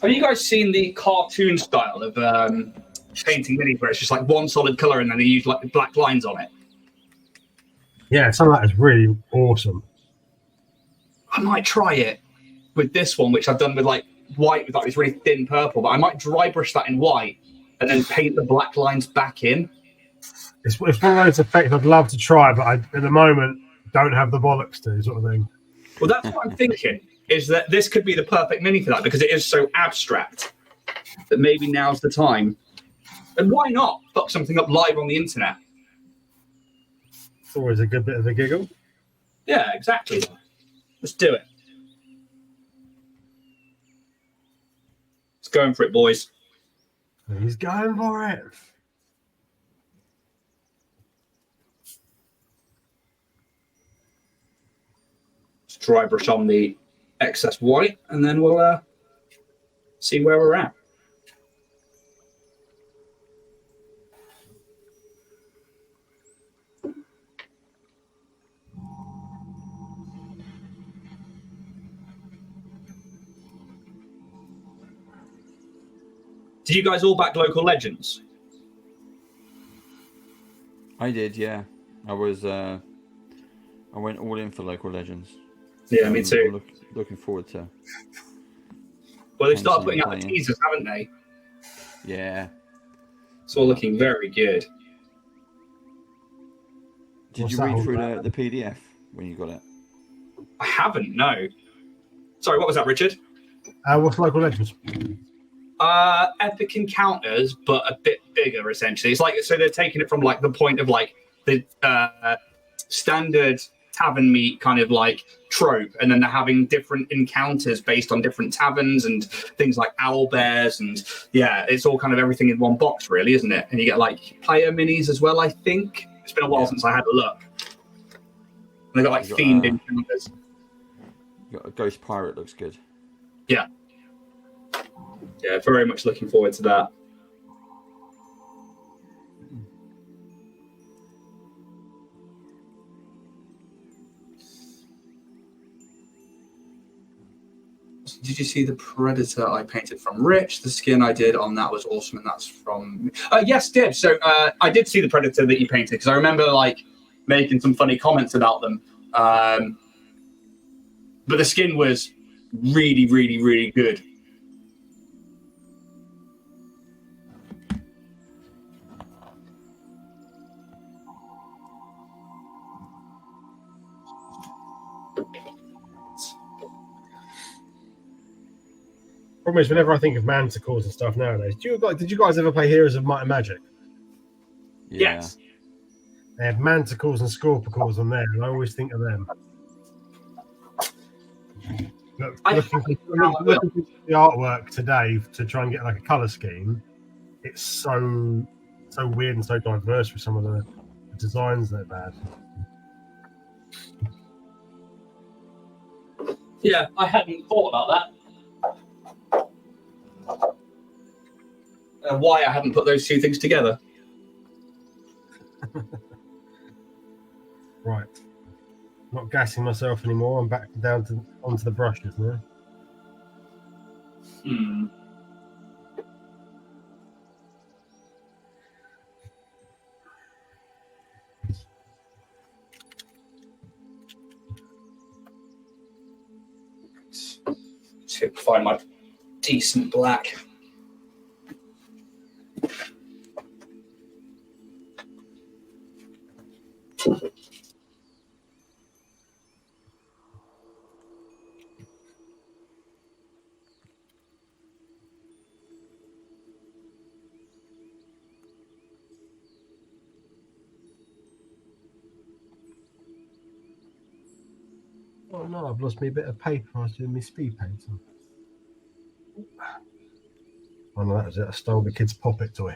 Have you guys seen the cartoon style of painting minis where it's just like one solid color and then they use like black lines on it? Yeah, some of that is really awesome. I might try it with this one, which I've done with like white with like this really thin purple, but I might dry brush that in white and then paint the black lines back in. It's one of those effects I'd love to try, but I, at the moment, don't have the bollocks to, sort of thing. Well, that's what I'm thinking, is that this could be the perfect mini for that because it is so abstract that maybe now's the time. And why not fuck something up live on the internet? It's always a good bit of a giggle. Yeah, exactly. Let's do it. Let's go for it, boys. He's going for it. Let's dry brush on the excess white, and then we'll see where we're at. Did you guys all back local legends? I did, yeah. I went all in for local legends. Yeah, me too. Looking forward to. Well, they've started putting out the teasers, haven't they? Yeah. It's all looking very good. Did you read through the PDF when you got it? I haven't, no. Sorry, what was that, Richard? What's local legends? Epic encounters, but a bit bigger, essentially. It's like, so they're taking it from like the point of like the standard tavern meet kind of like trope, and then they're having different encounters based on different taverns and things like owl bears, and yeah, it's all kind of everything in one box, really, isn't it? And you get like player minis as well, I think. It's been a while since I had a look. And they've got like themed encounters. You got a ghost pirate, looks good. Yeah. Yeah, very much looking forward to that. Did you see the Predator I painted from Rich? The skin I did on that was awesome, and that's from... yes, did. So I did see the Predator that you painted, because I remember like making some funny comments about them. But the skin was really, really, really good. Problem is, whenever I think of manticores and stuff nowadays, did you guys ever play Heroes of Might and Magic? Yeah. Yes. They have manticores and scorpicores on there, and I always think of them. Looking at the artwork today to try and get like a color scheme, it's so weird and so diverse with some of the designs they've had. Yeah, I hadn't thought about that. Why I hadn't put those two things together. Right. Not gassing myself anymore. I'm back down onto the brushes now. To find my decent black. Oh no, I've lost me a bit of paper. I was doing my speed painting. no, that was it. I stole the kid's Pop-It toy.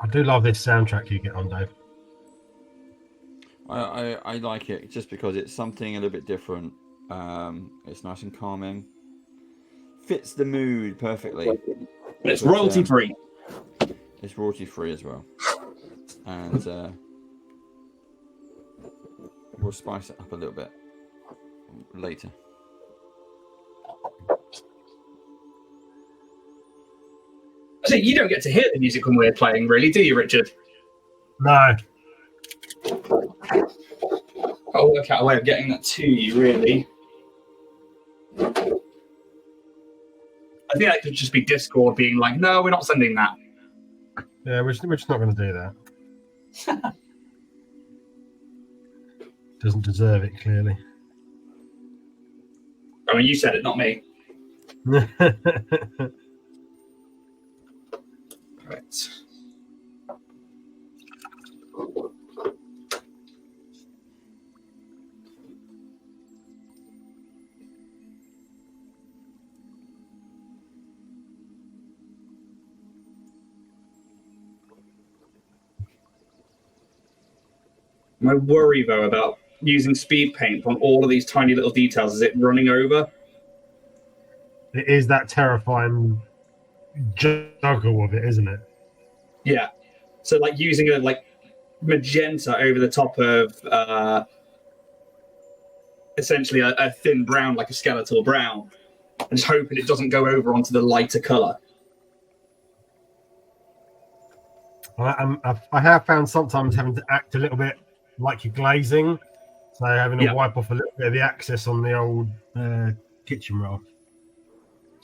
I do love this soundtrack you get on, Dave. I like it just because it's something a little bit different. It's nice and calming. Fits the mood perfectly. It's royalty free. It's royalty free as well. And we'll spice it up a little bit later. So you don't get to hear the music when we're playing, really, do you, Richard? No. I'll work out a way of getting that to you, really. I think that could just be Discord being like, no, we're not sending that. Yeah, we're just not going to do that. Doesn't deserve it, clearly. I mean, you said it, not me. Right. My worry, though, about using speed paint on all of these tiny little details is it running over. It is that terrifying juggle of it, isn't it? Yeah. So, like, using a magenta over the top of essentially a thin brown, like a skeletal brown, and just hoping it doesn't go over onto the lighter color. I have found sometimes having to act a little bit like you're glazing, so having to wipe off a little bit of the excess on the old kitchen roll.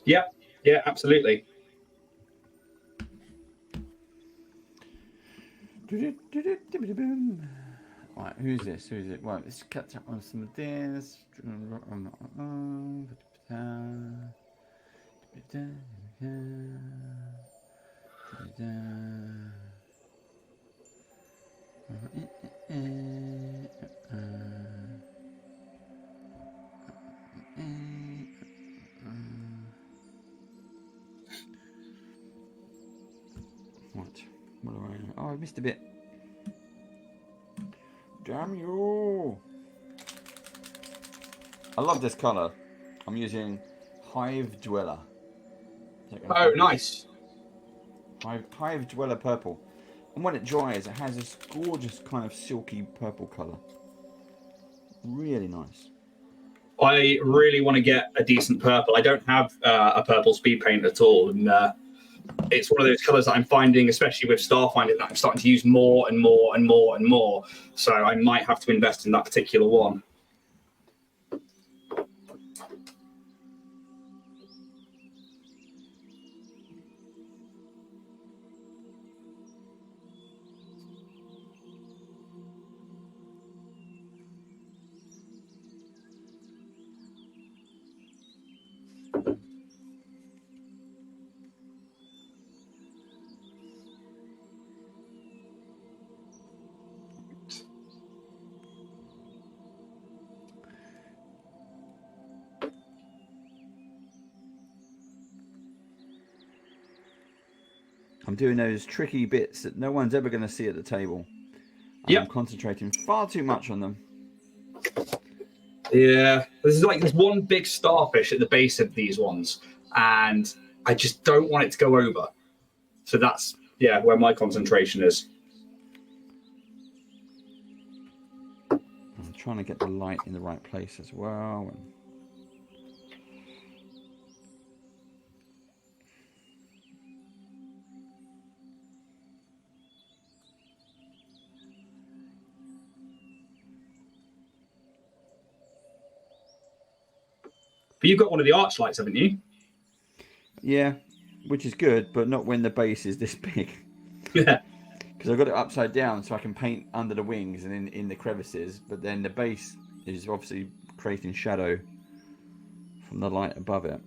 Yeah, absolutely. Right, who's this? Who's it? Right, let's catch up on some of this. What do I know? Oh, I missed a bit. Damn you! I love this color. I'm using Hive Dweller. Oh, nice. Hive Dweller purple. And when it dries, it has this gorgeous kind of silky purple color. Really nice. I really want to get a decent purple. I don't have a purple speed paint at all, and it's one of those colors that I'm finding, especially with Starfinder, that I'm starting to use more and more and more and more. So I might have to invest in that particular one. I'm doing those tricky bits that no one's ever going to see at the table. I'm concentrating far too much on them. Yeah, there's one big starfish at the base of these ones, and I just don't want it to go over. So that's where my concentration is. I'm trying to get the light in the right place as well. But you've got one of the arch lights, haven't you? Yeah, which is good, but not when the base is this big. Yeah. Because I've got it upside down so I can paint under the wings and in the crevices, but then the base is obviously creating shadow from the light above it.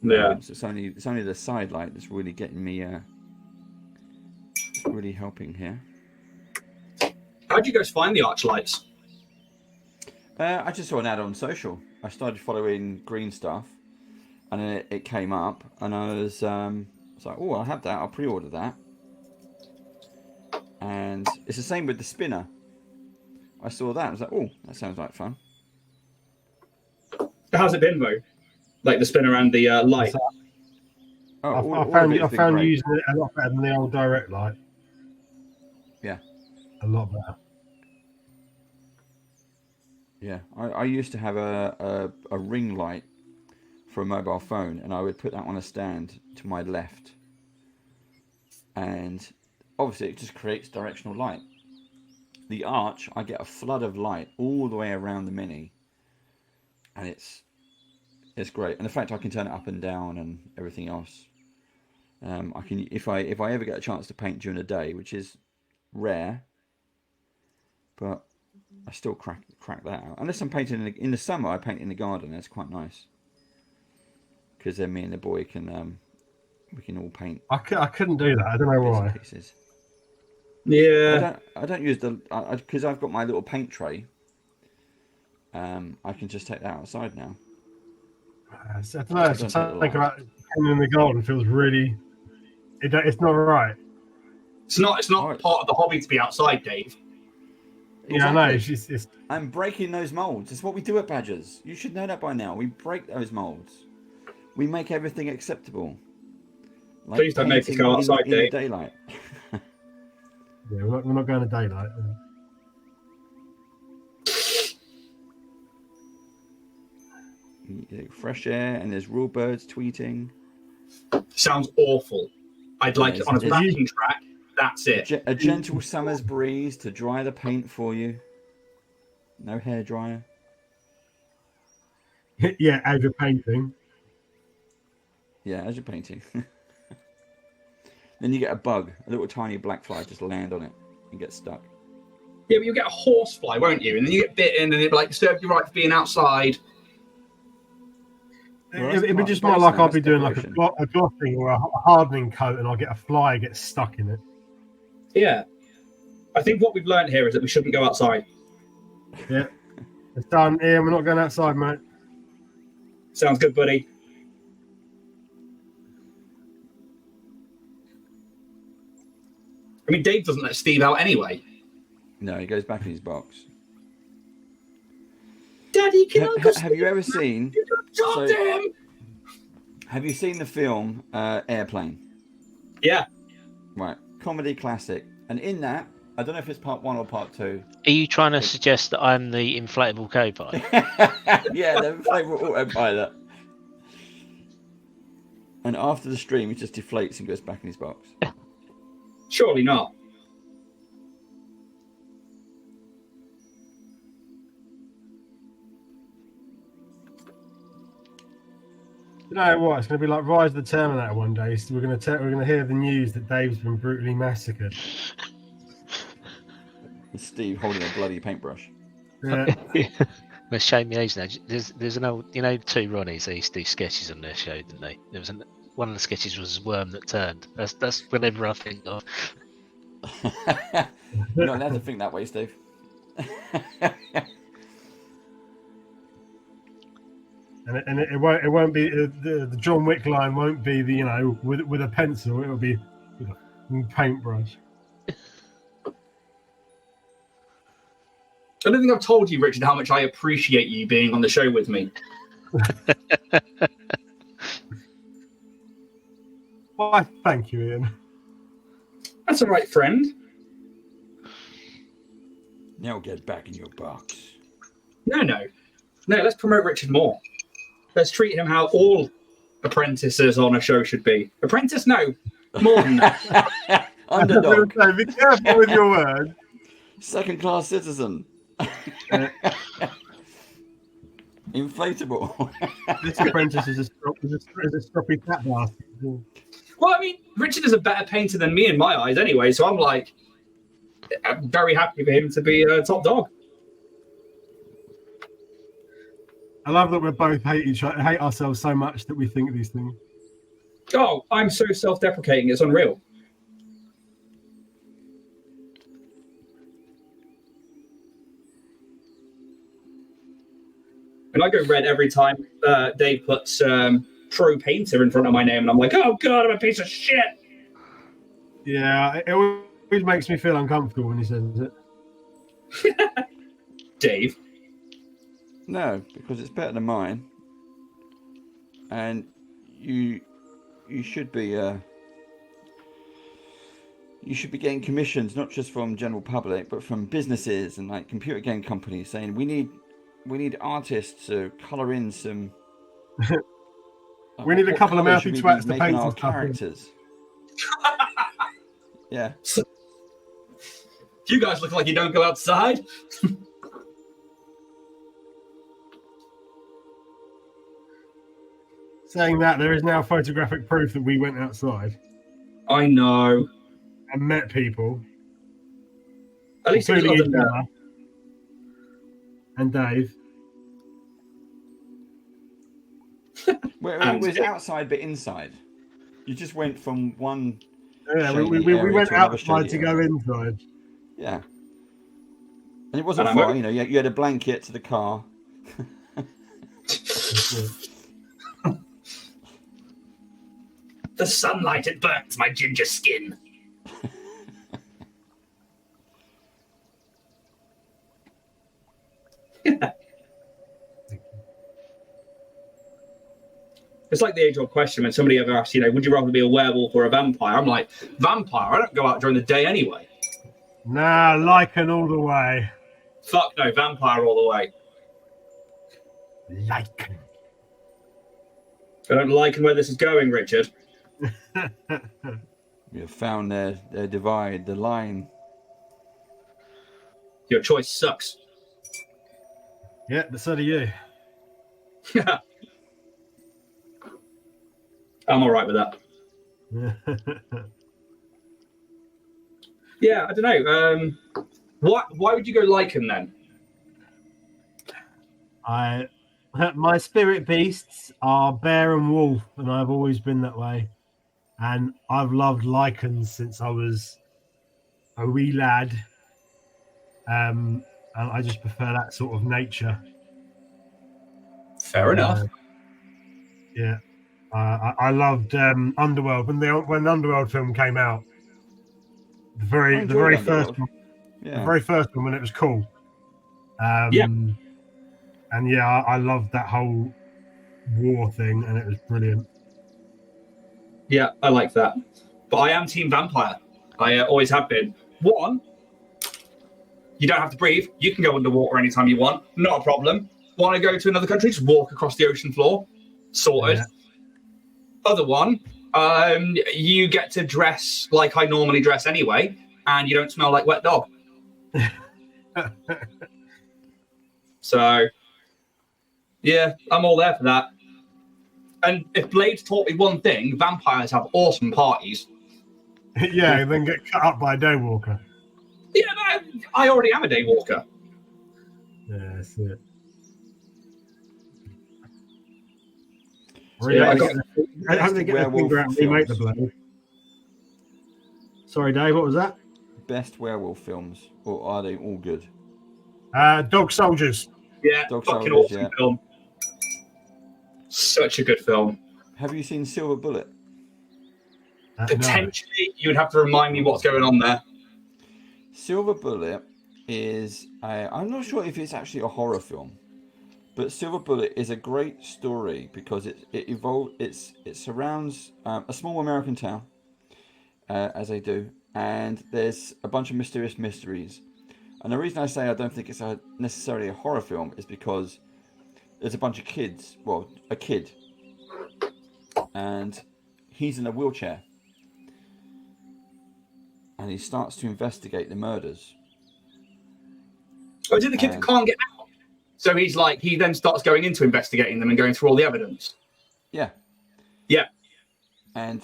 Yeah. So it's only the side light that's really getting me, really helping here. How'd you guys find the arch lights? I just saw an ad on social. I started following green stuff, and then it came up, and I was like, oh, I'll have that. I'll pre-order that. And it's the same with the spinner. I saw that. I was like, oh, that sounds like fun. How's it been, though? Like the spinner and the light? Oh, I found using it a lot better than the old direct light. Yeah. A lot better. Yeah, I used to have a ring light for a mobile phone, and I would put that on a stand to my left. And obviously it just creates directional light. The arch, I get a flood of light all the way around the Mini, and it's great. And the fact I can turn it up and down and everything else. I can if I ever get a chance to paint during the day, which is rare, but I still crack that out. Unless I'm painting in the summer, I paint in the garden. That's quite nice because then me and the boy can we can all paint. I couldn't do that. I don't know why. Pieces. Yeah. I don't use the because I've got my little paint tray. I can just take that outside now. I don't know. It's something about painting in the garden feels really. It's not right. It's not part of the hobby to be outside, Dave. Yeah, exactly. I know. It's... I'm breaking those molds. It's what we do at Badgers. You should know that by now. We break those molds. We make everything acceptable. Like please don't make us go outside, in the daylight. Yeah, we're not going to daylight. Fresh air, and there's real birds tweeting. Sounds awful. I'd like it on a backing track. That's it. A gentle summer's breeze to dry the paint for you. No hair dryer. Yeah, as you're painting. Yeah, as you're painting. Then you get a bug, a little tiny black fly, just land on it and get stuck. Yeah, but you'll get a horsefly, won't you? And then you get bitten, and it like serves you right for being outside. Well, it'd be just more like I'll be doing like a glossing or a hardening coat, and I'll get a fly get stuck in it. Yeah, I think what we've learned here is that we shouldn't go outside. Yeah, it's done. Ian, we're not going outside, mate. Sounds good, buddy. I mean, Dave doesn't let Steve out anyway. No, he goes back in his box. Daddy, can have you ever seen? Him. Have you seen the film Airplane? Yeah. Right, comedy classic, and in that, I don't know if it's part 1 or part 2. Are you trying to suggest that I'm the inflatable co-pilot? Yeah, the inflatable autopilot. And after the stream, he just deflates and goes back in his box. Surely not. You know what? It's going to be like Rise of the Terminator one day. So we're going to hear the news that Dave's been brutally massacred. With Steve holding a bloody paintbrush. Yeah. Let's show me age now. There's an old, you know, 2 Ronnies. They used to do sketches on their show, didn't they? There was one of the sketches was Worm That Turned. That's whenever I think of. You're not allowed to think that way, Steve. And it won't be the John Wick line won't be with a pencil. It'll be with a paintbrush. I don't think I've told you, Richard, how much I appreciate you being on the show with me. Why, thank you, Ian. That's all right, friend. Now get back in your box. No, let's promote Richard more. Let's treat him how all apprentices on a show should be. Apprentice? No, more than that. Underdog. Be careful with your words. Second-class citizen. Inflatable. This apprentice is a stroppy fat bastard. Well, I mean, Richard is a better painter than me in my eyes anyway, so I'm very happy for him to be a top dog. I love that we both hate ourselves so much that we think these things. Oh, I'm so self-deprecating, it's unreal. And I go red every time Dave puts pro painter in front of my name, and I'm like, oh god, I'm a piece of shit. Yeah, it always makes me feel uncomfortable when he says it. Dave. No, because it's better than mine. And you should be getting commissions not just from general public, but from businesses and like computer game companies saying we need artists to colour in some. We need a couple of mouthy twats to make paint our some stuff. characters. Yeah. You guys look like you don't go outside. Saying that, there is now photographic proof that we went outside I know. and met people, At least it was including other Isabella and Dave. Well, it was outside but inside. You just went from one. Yeah, we shady area went to another outside shady to go area. inside. Yeah. And it wasn't And far, you know. You had a blanket to the car. The sunlight, it burns my ginger skin. It's like the age-old question when somebody ever asks, would you rather be a werewolf or a vampire? I'm like, vampire. I don't go out during the day anyway. Nah, lichen all the way. Fuck no, vampire all the way. Lichen. I don't like where this is going, Richard. You have found their divide, the line. Your choice sucks. Yeah, but so do you. I'm all right with that. Yeah, I don't know. Why would you go lichen then? My spirit beasts are bear and wolf, and I've always been that way. And I've loved lichens since I was a wee lad. And I just prefer that sort of nature. Fair enough. Yeah. I loved Underworld when the Underworld film came out. The very first one. Yeah. The very first one when it was cool. Yeah. And yeah, I loved that whole war thing, and it was brilliant. Yeah, I like that. But I am team vampire. I always have been. One, you don't have to breathe. You can go underwater anytime you want. Not a problem. Want to go to another country? Just walk across the ocean floor. Sorted. Yeah. Other one, you get to dress like I normally dress anyway, and you don't smell like wet dog. So, yeah, I'm all there for that. And if Blade taught me one thing, vampires have awesome parties. Yeah, and then get cut up by a daywalker. Yeah, but I already am a daywalker. Yeah, that's it. So Really, yeah, I hope they get their werewolf finger out and remake the films. Blade. Sorry, Dave, what was that? Best werewolf films, or are they all good? Dog Soldiers. Yeah, Dog fucking Soldiers, awesome yeah. film. Such a good film. Have you seen Silver Bullet? No. Potentially, you'd have to remind me what's going on there. Silver Bullet is I'm not sure if it's actually a horror film, but Silver Bullet is a great story because it surrounds a small American town, as they do, and there's a bunch of mysterious mysteries. And the reason I say I don't think it's necessarily a horror film is because there's a bunch of kids, well, a kid, and he's in a wheelchair, and he starts to investigate the murders. Oh, is it the kid that can't get out? So he then starts going into investigating them and going through all the evidence. Yeah. Yeah. And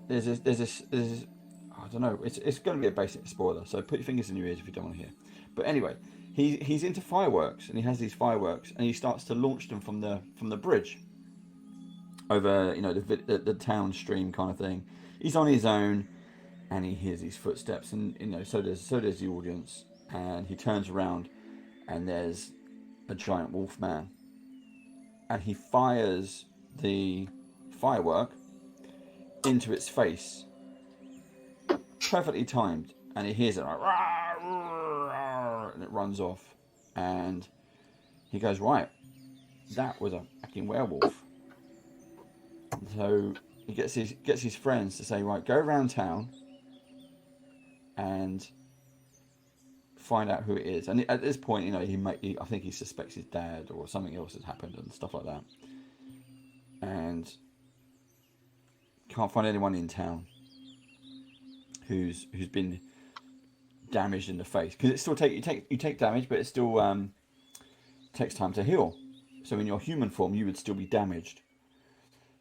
there's this I don't know. It's going to be a basic spoiler, so put your fingers in your ears if you don't want to hear. But anyway, he's into fireworks, and he has these fireworks, and he starts to launch them from the bridge over, the town stream kind of thing. He's on his own, and he hears these footsteps, and so does the audience, and he turns around, and there's a giant wolf man, and he fires the firework into its face, perfectly timed, and he hears it like, and it runs off, and he goes, right, that was a fucking werewolf. So he gets his friends to say, right, go around town and find out who it is. And at this point, I think he suspects his dad or something else has happened and stuff like that, and can't find anyone in town who's been damaged in the face, because it still you take damage, but it still takes time to heal. So in your human form, you would still be damaged.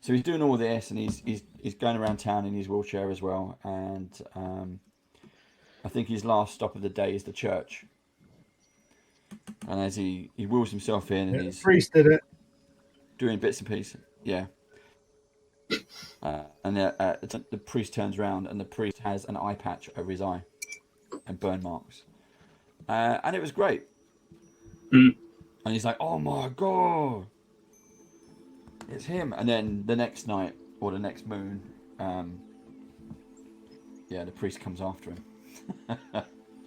So he's doing all this, and he's going around town in his wheelchair as well. And I think his last stop of the day is the church. And as he wheels himself in, and he's priest did it, doing bits and pieces. Yeah. And the priest turns around, and the priest has an eye patch over his eye and burn marks. And it was great. Mm. And he's like, oh my God, it's him. And then the next night, or the next moon, the priest comes after him.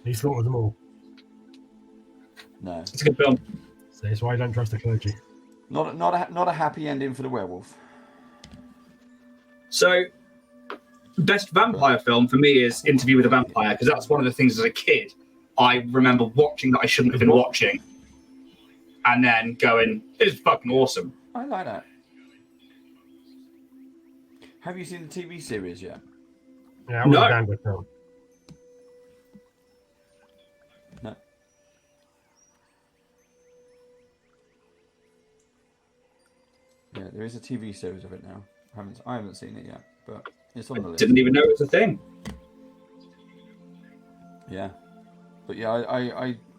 he slaughtered them all. No. It's a good film. So that's why I don't trust the clergy. Not a happy ending for the werewolf. So, best vampire film for me is Interview with a Vampire, because that's one of the things as a kid I remember watching that I shouldn't have been watching, and then going, it's fucking awesome. I like that. Have you seen the TV series yet? Yeah, I was a damn good film. No. Yeah, there is a TV series of it now. I haven't seen it yet, but it's on the list. Didn't even know it was a thing. Yeah, but yeah,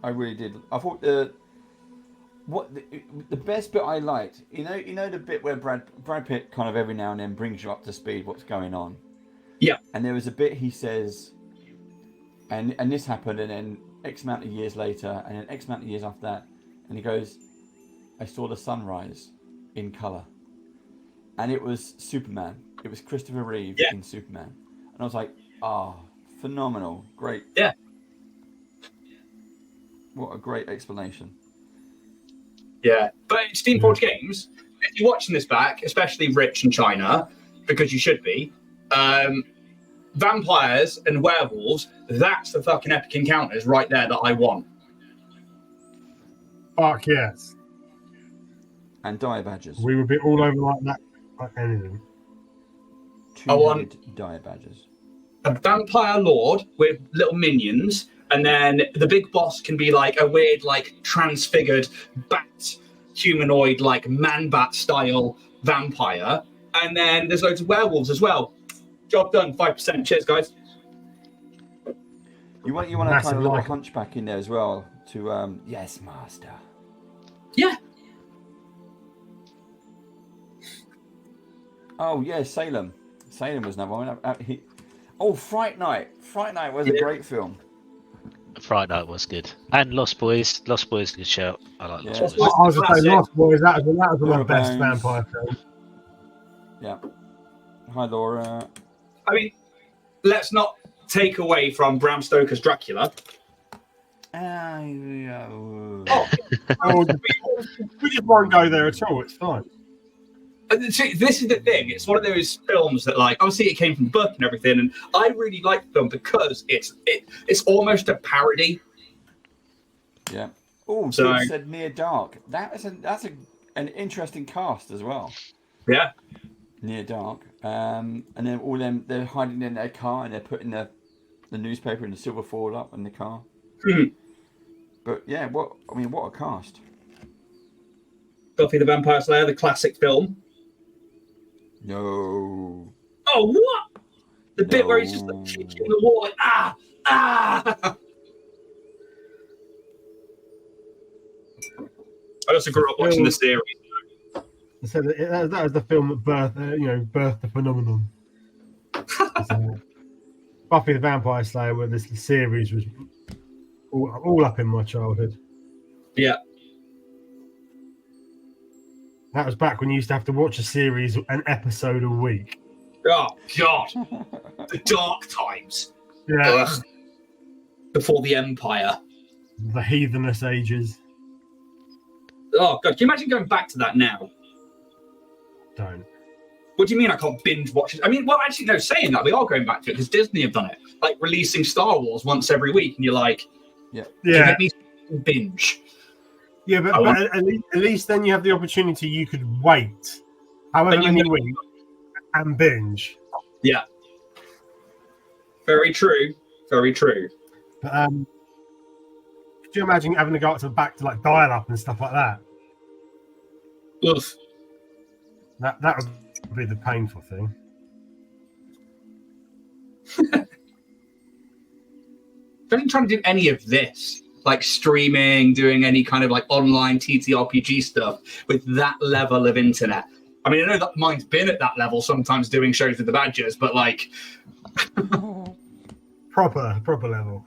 I really did. I thought the best bit I liked, you know the bit where Brad Pitt kind of every now and then brings you up to speed what's going on. Yeah. And there was a bit he says, and this happened, and then X amount of years later, and then X amount of years after that, and he goes, I saw the sunrise in colour. And it was Superman. It was Christopher Reeve in Superman. And I was like, phenomenal. Great. Yeah. What a great explanation. Yeah. But Steam Forge Games, if you're watching this back, especially Rich and China, because you should be, vampires and werewolves, that's the fucking epic encounters right there that I want. Fuck yes. And dire badgers. We would be all over like that. Like anything. Two-headed dire badgers. A vampire lord with little minions, and then the big boss can be like a weird, like transfigured bat, humanoid, like man-bat style vampire. And then there's loads of werewolves as well. Job done. 5%. Cheers, guys. You want to have kind of a little hunchback in there as well to yes, master. Yeah. Oh yeah, Salem. Salem was another one. Fright Night. Fright Night was a great film. Fright Night was good, and Lost Boys. Lost Boys, good shout. I like Lost Boys. I was going to say Lost Boys. That was one of the best vampire films. Yeah. Hi, Laura. I mean, let's not take away from Bram Stoker's Dracula. We just won't go there at all. It's fine. See, this is the thing. It's one of those films that, like, obviously it came from the book and everything, and I really like the film because it's almost a parody. Yeah. Oh, so you said Near Dark. That's an interesting cast as well. Yeah. Near Dark. And then all them, they're hiding in their car and they're putting the newspaper and the silver foil up in the car. Mm-hmm. But yeah, what a cast. Buffy the Vampire Slayer, the classic film. No. Oh, what? The bit where he's just No. like kicking the wall, like, ah. I also grew up watching the series. So that was the film that birthed the phenomenon. Buffy the Vampire Slayer, where this series was all up in my childhood. Yeah. That was back when you used to have to watch a series, an episode a week. Oh, God. The dark times. Yeah. Ugh. Before the Empire. The heathenous ages. Oh, God. Can you imagine going back to that now? Don't. What do you mean I can't binge watch it? I mean, well, actually, no, saying that, we are going back to it because Disney have done it. Like releasing Star Wars once every week, and you're like, Yeah. Let me binge. Yeah, but at least then you have the opportunity. You could wait however many weeks and binge. Yeah. Very true. Very true. But could you imagine having to go back to like dial-up and stuff like that? Ugh. That would be the painful thing. Imagine trying to do any of this, like streaming, doing any kind of like online TTRPG stuff with that level of internet. I mean, I know that mine's been at that level sometimes doing shows with the Badgers, but like proper level.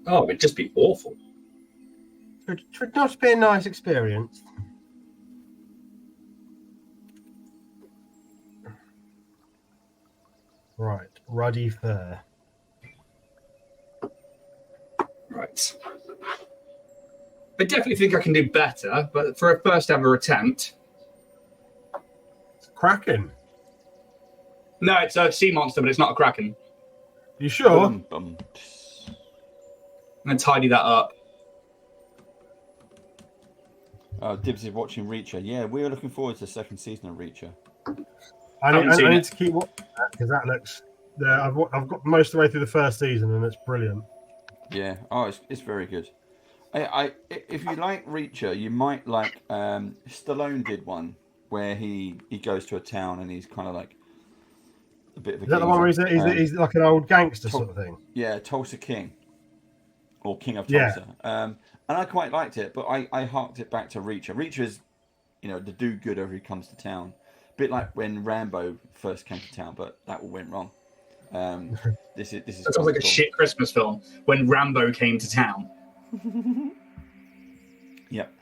Oh, it'd just be awful. It would not be a nice experience. Right, ruddy fur. Right. I definitely think I can do better, but for a first ever attempt. It's Kraken. No, it's a sea monster, but it's not a kraken. You sure? I'm going to tidy that up. Dibs is watching Reacher. Yeah, we're looking forward to the second season of Reacher. I need to keep watching that because that looks. I've got most of the way through the first season and it's brilliant. Yeah. Oh, it's very good. If you like Reacher, you might like. Stallone did one where he goes to a town and he's kind of like a bit of a. Is that the one where he's like an old gangster sort of thing? Yeah, Tulsa King. Or King of Tulsa. Yeah. And I quite liked it, but I harked it back to Reacher. Reacher is, the do-gooder who comes to town. A bit like when Rambo first came to town, but that all went wrong. This is. That sounds like a shit Christmas film when Rambo came to town. Yep.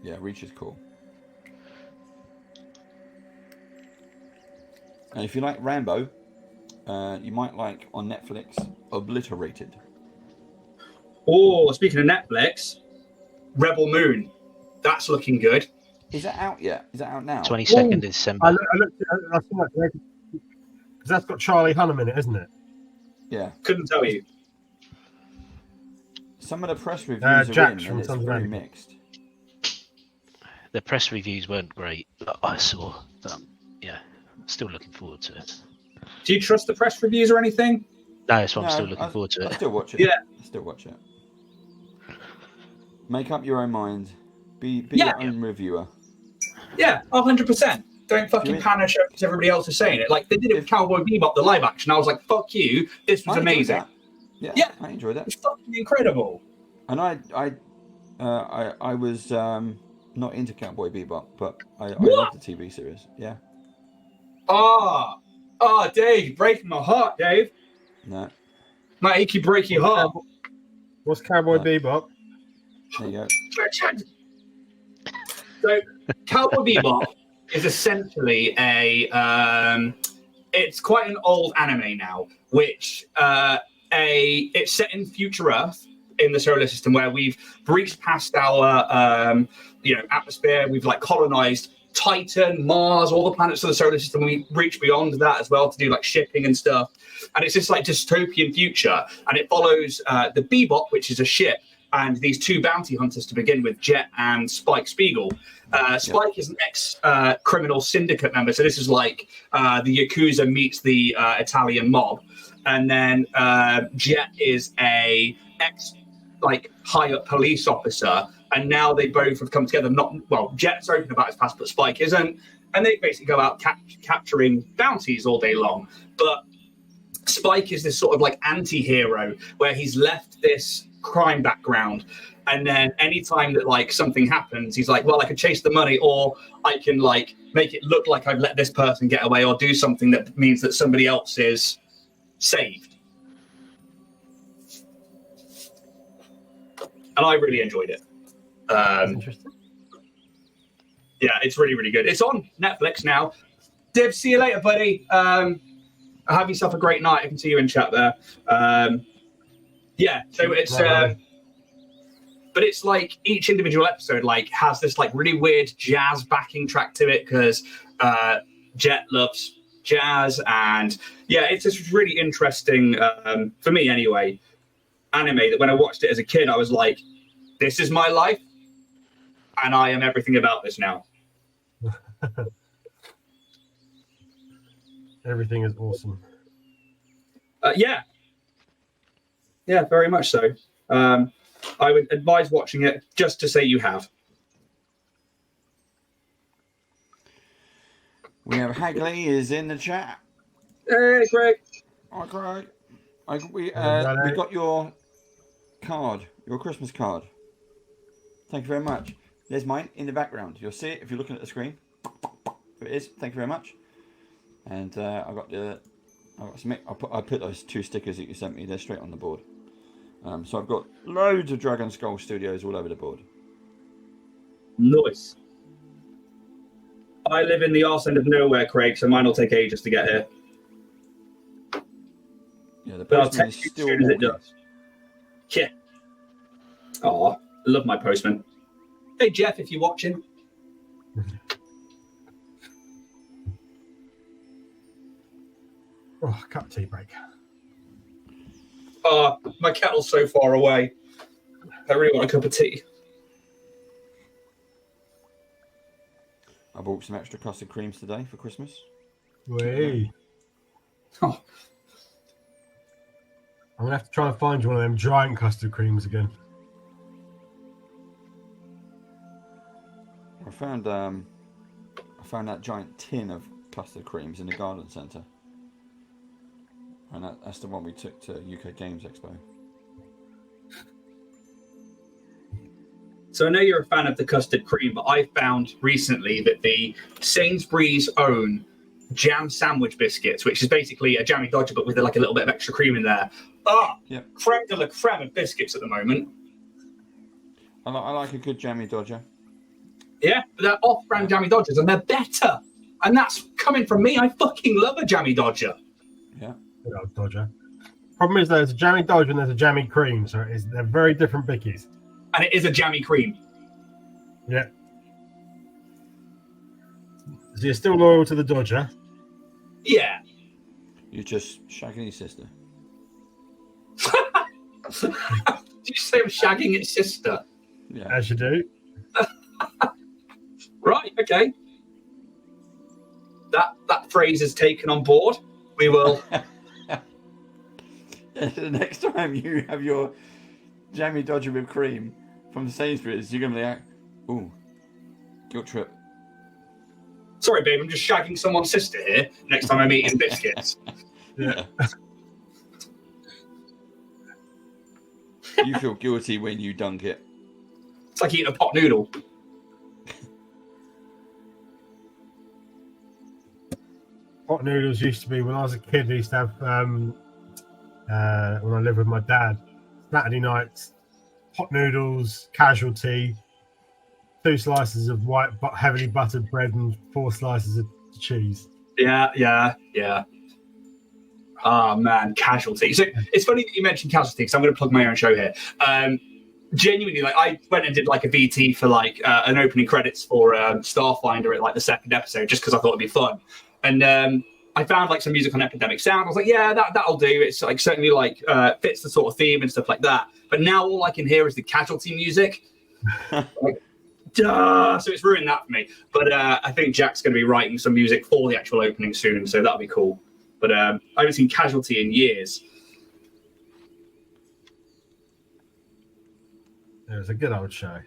Yeah, Reacher's cool. And if you like Rambo, you might like on Netflix Obliterated. Oh, speaking of Netflix, Rebel Moon. That's looking good. Is that out yet? Is that out now? 22nd December. I saw that because that's got Charlie Hunnam in it, isn't it? Yeah. Couldn't tell you. Some of the press reviews are in, from and it's Sons of very Anarchy. mixed. The press reviews weren't great, but I saw them. Yeah, still looking forward to it. Do you trust the press reviews or anything? No, so I'm still looking forward to it. I still watch it. Yeah. I still watch it. Make up your own mind. Be your own reviewer. Yeah, 100%. Don't fucking panic because everybody else is saying it. Like they did it with Cowboy Bebop, the live action. I was like, "Fuck you! This was amazing." Yeah, I enjoyed that. It's fucking incredible. And I was not into Cowboy Bebop, but I loved the TV series. Yeah. Dave, breaking my heart, Dave. No. My achy breaky heart. What's Cowboy Bebop? There you go. Richard. So, Cowboy Bebop is essentially it's quite an old anime now, which it's set in future Earth in the solar system where we've breached past our atmosphere. We've like colonized Titan, Mars, all the planets of the solar system. We reach beyond that as well to do like shipping and stuff. And it's this like dystopian future. And it follows the Bebop, which is a ship and these two bounty hunters to begin with, Jet and Spike Spiegel. Spike is an ex-criminal syndicate member, so this is like the Yakuza meets the Italian mob. And then Jet is a high-up police officer, and now they both have come together. Jet's open about his past, but Spike isn't. And they basically go out capturing bounties all day long. But Spike is this sort of like anti-hero where he's left this crime background. And then anytime that like something happens, he's like, well, I could chase the money, or I can like make it look like I've let this person get away, or do something that means that somebody else is saved. And I really enjoyed it. Interesting. Yeah, it's really, really good. It's on Netflix now. Dib, see you later, buddy. Have yourself a great night. I can see you in chat there. Yeah, so it's... but it's like each individual episode like has this like really weird jazz backing track to it because Jet loves jazz. And yeah, it's this really interesting, for me anyway, anime that when I watched it as a kid, I was like, this is my life. And I am everything about this now. Everything is awesome. Yeah, very much so. I would advise watching it just to say you have. We have Hagley is in the chat. Hey, Craig. Hi, Craig. We got your card, your Christmas card. Thank you very much. There's mine in the background. You'll see it if you're looking at the screen. There it is. Thank you very much. And I got some. I put those 2 stickers that you sent me. They're straight on the board. So I've got loads of Dragon Skull Studios all over the board. Nice. I live in the arse end of nowhere, Craig, so mine will take ages to get here. Yeah, the But I'll postman text is you as still soon as it walking. does. Yeah. Aw, I love my postman. Hey, Jeff, if you're watching. Oh, cup of tea break. My kettle's so far away. I really want a cup of tea. I bought some extra custard creams today for Christmas. Wee. Oh, I'm gonna have to try and find you one of them giant custard creams again. I found that giant tin of custard creams in the garden centre, and that's the one we took to UK Games Expo. so I know you're a fan of the custard cream, but I found recently that the Sainsbury's own jam sandwich biscuits, which is basically a jammy dodger but with like a little bit of extra cream in there, Yep. creme de la creme of biscuits at the moment. I like a good jammy dodger. Yeah, but they're off-brand jammy dodgers and they're better. And that's coming from me. I fucking love a jammy dodger. Yeah. Good old Dodger. Problem is, there's a jammy Dodger and there's a jammy cream, so they're very different bickies. And it is a jammy cream. Yeah. So you're still loyal to the Dodger? Yeah. You're just shagging your sister. Did you say I'm shagging its sister? Yeah. As you do. Right, okay. That phrase is taken on board. We will. The next time you have your jammy dodger with cream from Sainsbury's, you're going to be like, ooh, guilt trip. Sorry, babe, I'm just shagging someone's sister here next time I'm eating biscuits. Yeah. You feel guilty when you dunk it. It's like eating a pot noodle. Hot noodles used to be, when I was a kid, I used to have, when I lived with my dad, Saturday nights, hot noodles, casualty, 2 slices of white but heavily buttered bread and 4 slices of cheese. Yeah. Oh, man, Casualty. So it's funny that you mentioned Casualty because I'm going to plug my own show here. Genuinely, like I went and did like a VT for like an opening credits for Starfinder at like the 2nd episode just because I thought it'd be fun. And I found like some music on Epidemic Sound. I was like, yeah, that'll do. It's like certainly like fits the sort of theme and stuff like that. But now all I can hear is the casualty music. Like, duh! So it's ruined that for me. But I think Jack's going to be writing some music for the actual opening soon, so that'll be cool. But I haven't seen Casualty in years. It was a good old show.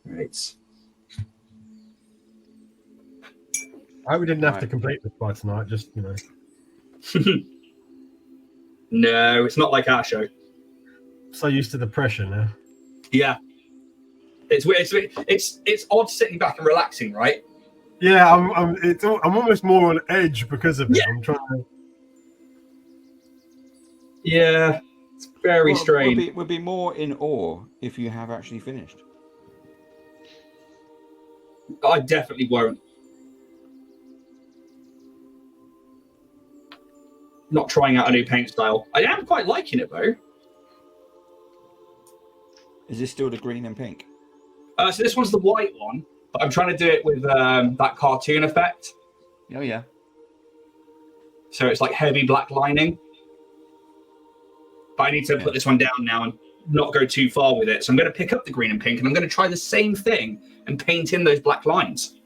Right. I hope we didn't have to complete this by tonight, just, you know. No, it's not like our show. So used to the pressure now. Yeah. It's odd sitting back and relaxing, right? Yeah, I'm almost more on edge because of it. Yeah. I'm trying to... Yeah, it's very strange. We'll be more in awe if you have actually finished. I definitely won't. Not trying out a new paint style. I am quite liking it though. Is this still the green and pink? So this one's the white one, but I'm trying to do it with that cartoon effect. Oh yeah. So it's like heavy black lining. But I need to put this one down now and not go too far with it. So I'm going to pick up the green and pink and I'm going to try the same thing and paint in those black lines.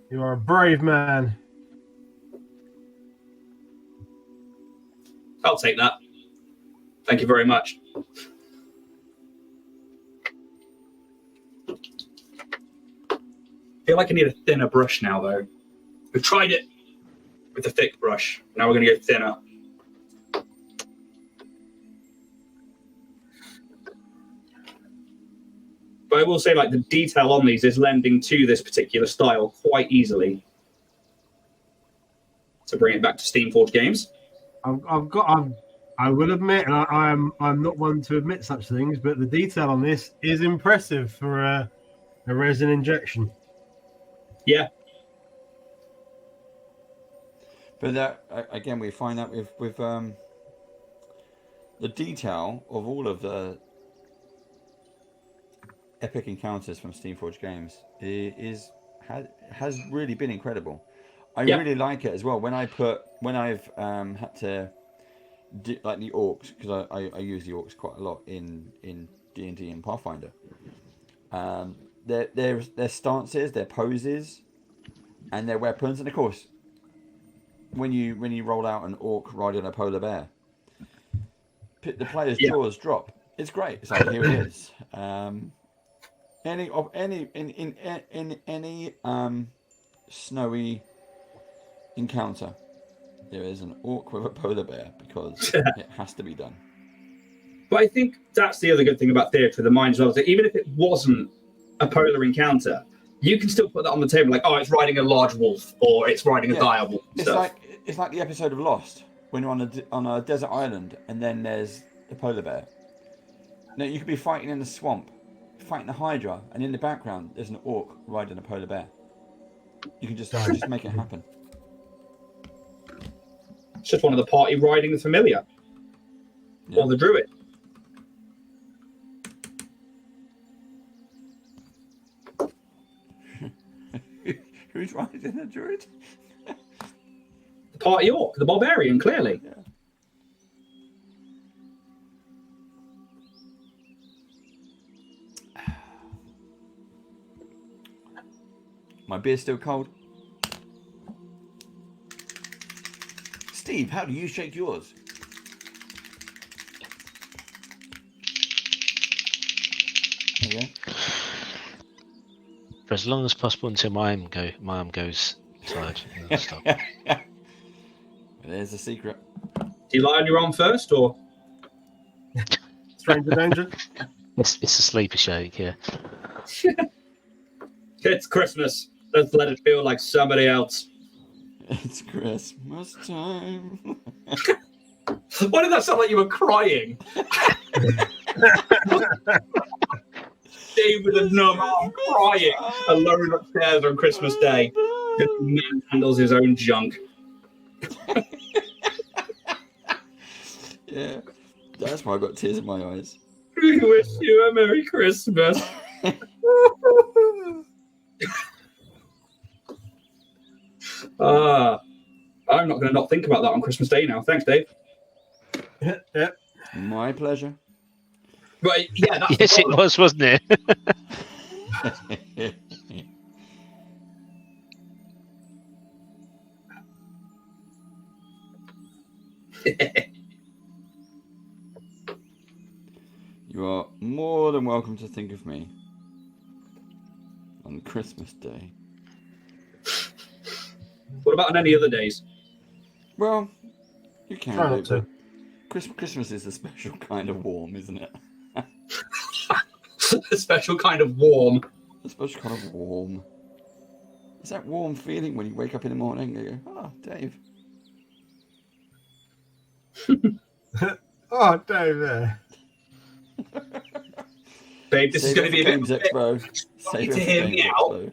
You are a brave man. I'll take that. Thank you very much. I feel like I need a thinner brush now, though. We've tried it with a thick brush. Now we're going to go thinner. But I will say, like, the detail on these is lending to this particular style quite easily. To bring it back to Steamforged games. I will admit, and I'm not one to admit such things, but the detail on this is impressive for a resin injection. Yeah. But that again, we find that with the detail of all of the epic encounters from Steamforged games has really been incredible. I really like it as well. When I've had to do, like the orcs, because I use the orcs quite a lot in D&D and Pathfinder. Their stances, their poses, and their weapons, and of course, when you roll out an orc riding a polar bear, the player's jaws drop. It's great. It's like, here it is. Any snowy encounter, there is an orc with a polar bear because it has to be done. But I think that's the other good thing about Theatre of the Mind as well, is that even if it wasn't a polar encounter, you can still put that on the table, like, oh, it's riding a large wolf, or it's riding a dire wolf. It's like the episode of Lost when you're on a desert island and then there's a polar bear. Now you could be fighting in the swamp, fighting a hydra, and in the background there's an orc riding a polar bear. You can just make it happen. It's just one of the party riding the familiar, or the druid. Who's riding the druid? The party orc, the barbarian, clearly. Yeah. My beer's still cold. Steve, how do you shake yours? There you go. For as long as possible until my arm goes tired. Stop. There's the secret. Do you lie on your arm first, or? Stranger danger. It's a sleeper shake, yeah. It's Christmas. Let's let it feel like somebody else. It's Christmas time. Why did that sound like you were crying? David and Num are crying alone upstairs on Christmas Day. This man handles his own junk. Yeah, that's why I got tears in my eyes. We wish you a Merry Christmas. I'm not going to not think about that on Christmas Day now. Thanks, Dave. Yep. My pleasure. Right, yeah, that's Yes, it was, wasn't it? You are more than welcome to think of me on Christmas Day. What about on any other days? Well, you can Try do, not to. but Christmas is a special kind of warm, isn't it? A special kind of warm. A special kind of warm. It's that warm feeling when you wake up in the morning and you go, oh, Dave. Oh, Dave there. Babe, this is Save going it to be for a bit Games Expo. Save it to for hear me Games out. Expo.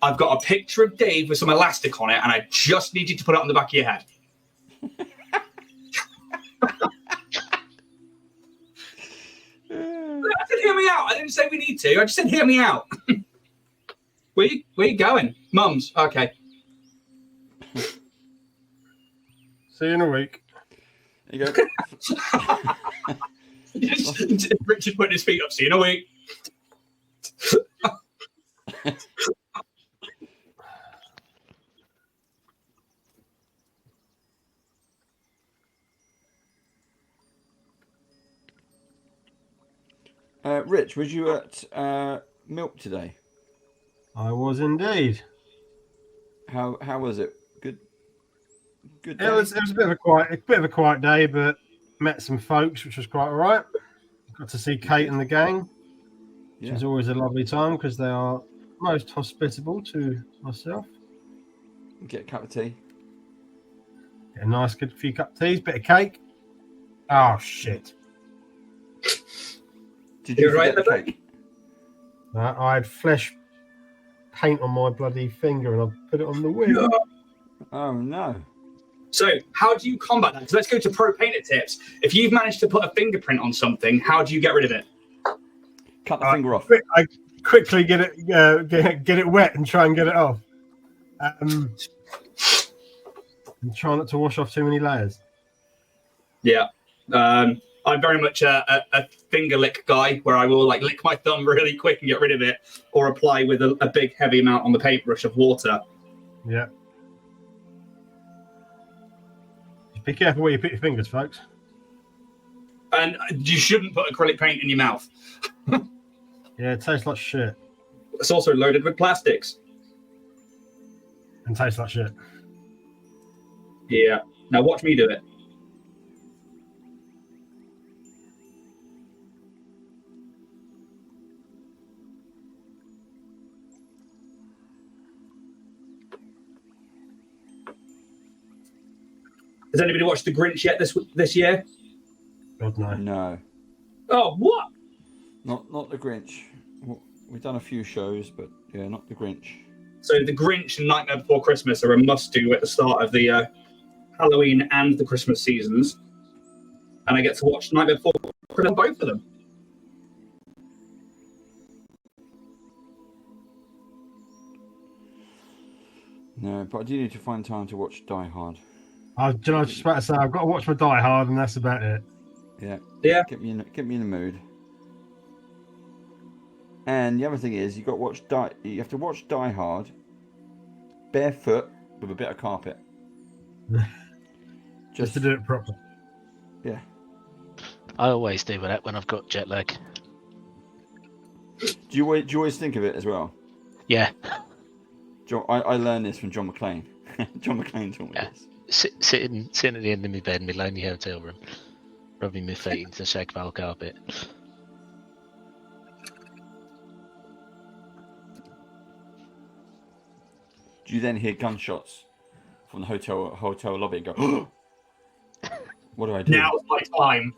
I've got a picture of Dave with some elastic on it, and I just need you to put it on the back of your head. I said, hear me out. I didn't say we need to. I just said, hear me out. Where you going? Mum's. Okay. See you in a week. There you go. Richard putting his feet up. See you in a week. Rich, was you at Milk today? I was indeed. How was it? Good. Good day. It was a bit of a quiet day, but met some folks, which was quite all right. Got to see Kate and the gang, which Yeah. is always a lovely time because they are most hospitable to myself. Get a cup of tea. Get a nice, good few cup of teas, bit of cake. Oh shit! Did you You're right forget the cake? I had flesh paint on my bloody finger, and I put it on the wing. Oh no. So, how do you combat that? So let's go to pro painter tips. If you've managed to put a fingerprint on something, how do you get rid of it? Cut the finger off. I quickly get it wet and try and get it off. And try not to wash off too many layers. Yeah. I'm very much a finger lick guy where I will like lick my thumb really quick and get rid of it, or apply with a big heavy amount on the paintbrush of water. Yeah. Just be careful where you put your fingers, folks. And you shouldn't put acrylic paint in your mouth. Yeah, it tastes like shit. It's also loaded with plastics. And tastes like shit. Yeah. Now watch me do it. Has anybody watched The Grinch yet this year? God no. No. Oh, what? Not the Grinch. We've done a few shows, but yeah, not the Grinch. So The Grinch and Nightmare Before Christmas are a must-do at the start of the Halloween and the Christmas seasons. And I get to watch Nightmare Before Christmas, both of them. No, but I do need to find time to watch Die Hard. I was just about to say I've got to watch my Die Hard, and that's about it. Yeah. Yeah. Get me in the mood. And the other thing is, you have to watch Die Hard barefoot with a bit of carpet. Just to do it properly. Yeah. I always do that when I've got jet lag. Do you always think of it as well? Yeah. I learned this from John McClane. John McClane taught me this. Sitting at the end of my bed in my lonely hotel room, rubbing my feet into the shagpile carpet. Do you then hear gunshots from the hotel lobby and go, oh! What do I do? Now's my time.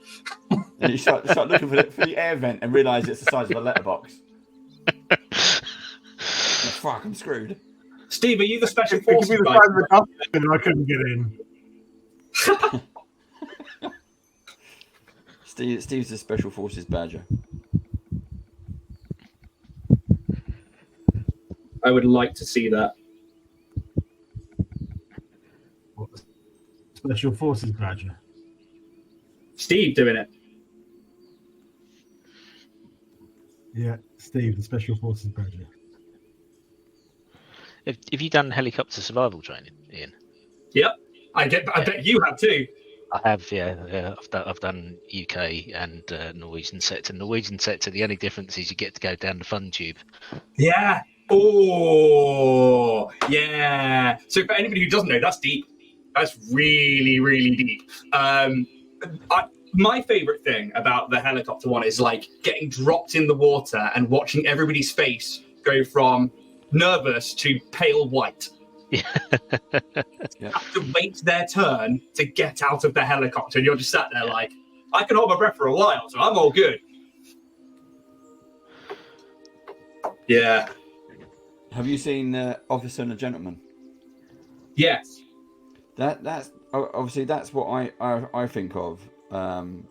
And you start looking for the air vent and realise it's the size of a letterbox. Fuck, I'm screwed. Steve, are you the special It could forces be the guy? size of a dustbin and I couldn't get in. Steve's the Special Forces badger. I would like to see that. Special Forces graduate. Steve doing it. Yeah, Steve, the Special Forces graduate. Have you done helicopter survival training, Ian? Yep. I bet you have too. I have, yeah. I've done UK and Norwegian sector. Norwegian sector, the only difference is you get to go down the fun tube. Yeah. Oh, yeah. So for anybody who doesn't know, that's deep. That's really, really deep. My favorite thing about the helicopter one is like getting dropped in the water and watching everybody's face go from nervous to pale white. Yeah. Have to wait their turn to get out of the helicopter, and you're just sat there like, I can hold my breath for a while, so I'm all good. Yeah. Have you seen Officer and a Gentleman? Yes. That's obviously that's what I think of. And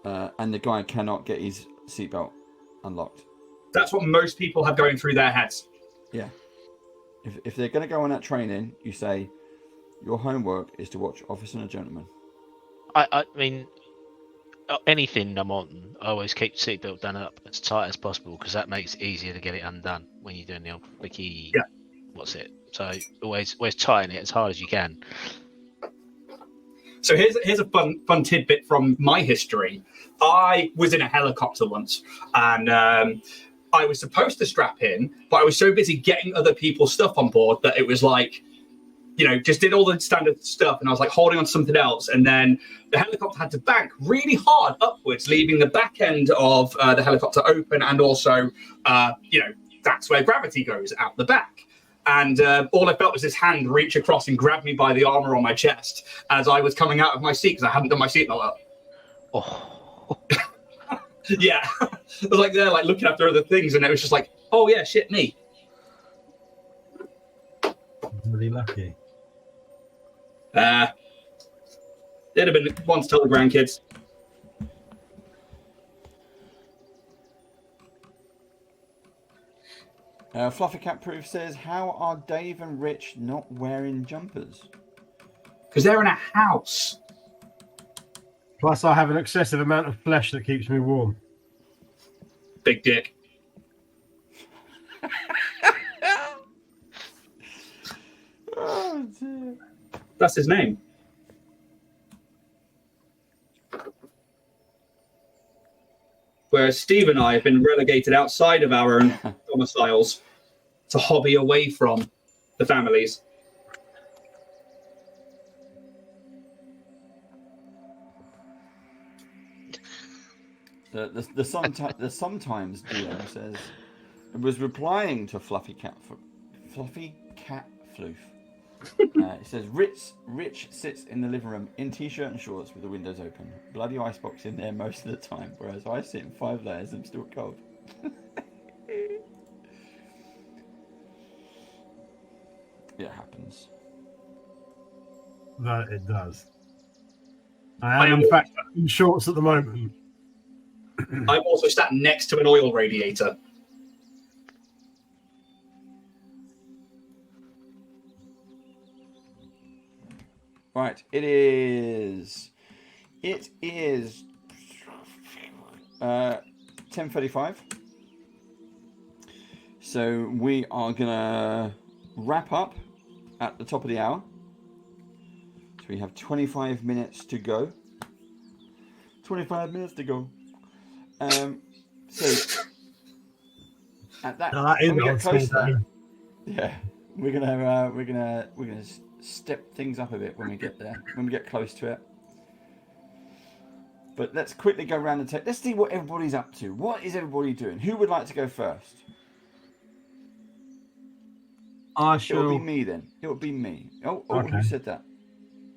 the guy cannot get his seatbelt unlocked. That's what most people have going through their heads. Yeah. If they're going to go on that training, you say your homework is to watch Officer and a Gentleman. I mean, anything I'm on, I always keep the seatbelt done up as tight as possible because that makes it easier to get it undone when you're doing the old flicky. Yeah. What's it? So always tighten it as hard as you can. So here's a fun tidbit from my history. I was in a helicopter once, and I was supposed to strap in, but I was so busy getting other people's stuff on board that it was like, just did all the standard stuff, and I was like holding on to something else, and then the helicopter had to bank really hard upwards, leaving the back end of the helicopter open, and also, that's where gravity goes, out the back. And all I felt was this hand reach across and grab me by the armor on my chest as I was coming out of my seat because I hadn't done my seatbelt up. Oh. Yeah. I was like there, like looking after other things, and it was just like, oh yeah, shit, me. Really lucky. It'd have been one to tell the grandkids. Fluffy Cat Proof says, how are Dave and Rich not wearing jumpers? Because they're in a house. Plus, I have an excessive amount of flesh that keeps me warm. Big dick. Oh, dear. That's his name. Whereas Steve and I have been relegated outside of our own domiciles to hobby away from the families. The sometimes DM says it was replying to Fluffy Cat Floof. It says Rich sits in the living room in t-shirt and shorts with the windows open. Bloody icebox in there most of the time, whereas I sit in 5 layers and I'm still cold. It happens. That it does. I am in fact in shorts at the moment. I'm also sat next to an oil radiator. Right, it is 10:35. So we are gonna wrap up at the top of the hour. So we have 25 minutes to go. 25 minutes to go. So at that, No, that is when we get on close school to day. that, yeah, we're gonna step things up a bit when we get there, when we get close to it. But let's quickly go around the table. Let's see what everybody's up to. What is everybody doing? Who would like to go first? I It will be shall. me then. It will be me. Oh, Okay. Who said that?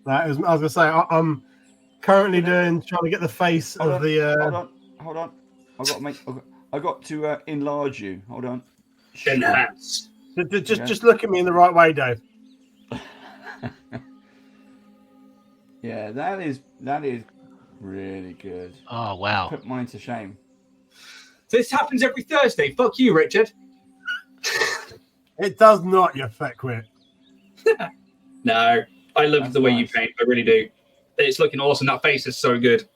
That is, I was gonna say I'm currently trying to get the face Hold of on, the. Hold on. I got to enlarge you. Hold on. Enhance. Just look at me in the right way, Dave. Yeah, that is really good. Oh wow! Put mine to shame. This happens every Thursday. Fuck you, Richard. It does not, you feckwit. No, I love That's the way you nice. paint. I really do. It's looking awesome. That face is so good.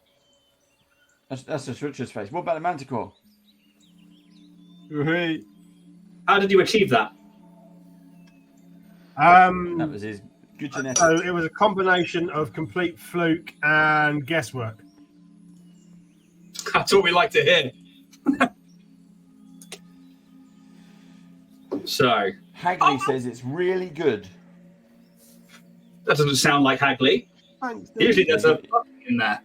That's just Richard's face. What about the Manticore? Right. How did you achieve that? That was his good genetics. So it was a combination of complete fluke and guesswork. That's what we like to hear. So, Hagley says it's really good. that doesn't sound like Hagley. Thanks. Usually there's a fuck in there.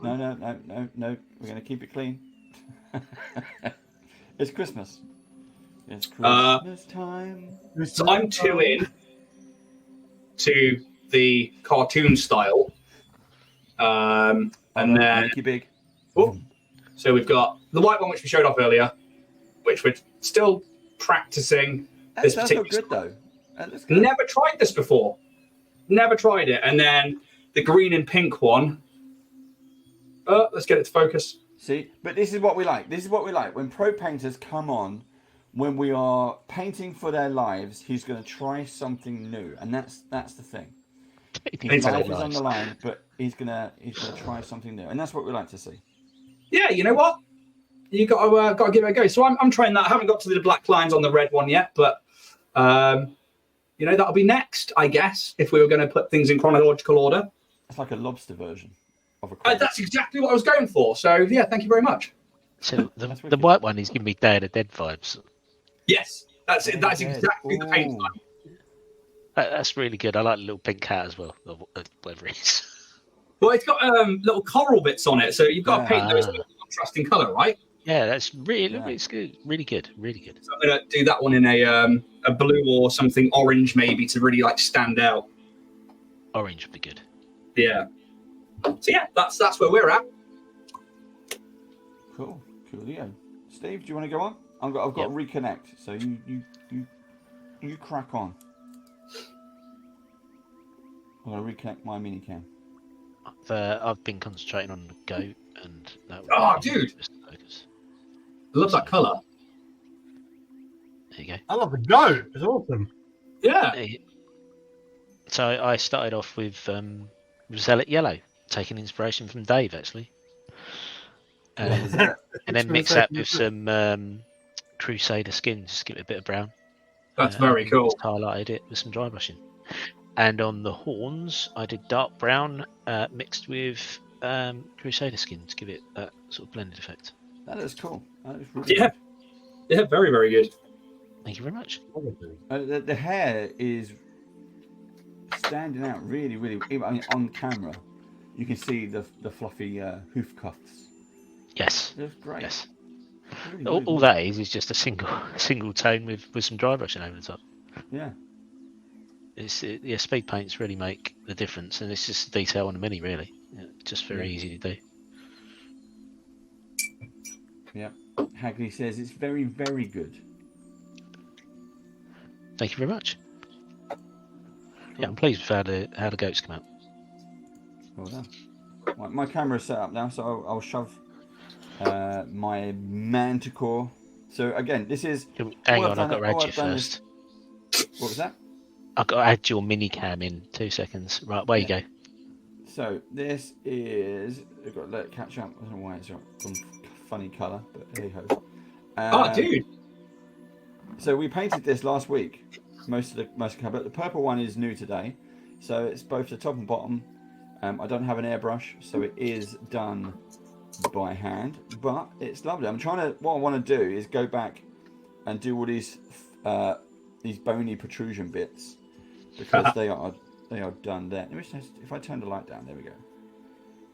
No. We're going to keep it clean. It's Christmas. It's Christmas time. So I'm 2 in to the cartoon style. And then, Make it big. so we've got the white one, which we showed off earlier, which we're still practicing. That This does look good though. That looks good. Never tried this before. Never tried it. And then the green and pink one. Let's get it to focus. See, but this is what we like. This is what we like. When pro painters come on, when we are painting for their lives, he's going to try something new, and that's the thing. His life is on the line, but he's gonna try something new, and that's what we like to see. Yeah, you know what? You got to give it a go. So I'm trying that. I haven't got to the black lines on the red one yet, but that'll be next, I guess, if we were going to put things in chronological order. It's like a lobster version of a crab. That's exactly what I was going for. So yeah, thank you very much. So the white one is giving me Day of the Dead vibes. Yes, that's it. That's exactly the paint Ooh. line. That's really good. I like the little pink cat as well, or whatever it is. Well, it's got little coral bits on it, so you've got to Yeah. paint those with a contrasting colour, right? Yeah, that's really, Yeah. it's good. Really good. Really good. So I'm going to do that one in a blue or something orange, maybe, to really like stand out. Orange would be good. Yeah. So yeah, that's where we're at. Cool, Leo. Steve, do you want to go on? I've got to reconnect. So you crack on. I'm going to reconnect my mini cam. I've been concentrating on the goat, and that would Oh, be dude. just focus. I love that colour. There you go. I love the goat. It's awesome. Yeah. So I started off with Zealot Yellow, taking inspiration from Dave actually, and then mix that with some Crusader skins, just give it a bit of brown. That's very cool. Just highlighted it with some dry brushing. And on the horns, I did dark brown mixed with Crusader skin to give it that sort of blended effect. That is cool. That is really Yeah. Yeah, very, very good. Thank you very much. good. The hair is standing out really, really. I mean, on camera, you can see the fluffy hoof cuffs. Yes. It looks great. Yes. Really, All really that is just a single tone with some dry brushing over the top. Yeah. Speed paints really make the difference, and it's just detail on the mini, really. Yeah, just very easy to do. Yeah. Hagley says it's very, very good. Thank you very much. Yeah, I'm pleased with how the goats come out. Well done. Right, my camera's set up now, so I'll shove my Manticore. So again, this is. Hang all on, I've I've got to done- all add I've you done first. What was that? I've got to add your mini cam in 2 seconds. Right, where you go. So this is. I've got to let it catch up. I don't know why it's got some funny colour, but hey ho. Oh, dude. So we painted this last week. Most of the cover. The purple one is new today, so it's both the top and bottom. I don't have an airbrush, so it is done by hand, but it's lovely. What I want to do is go back and do all these bony protrusion bits because they are done there. If I turn the light down, there we go.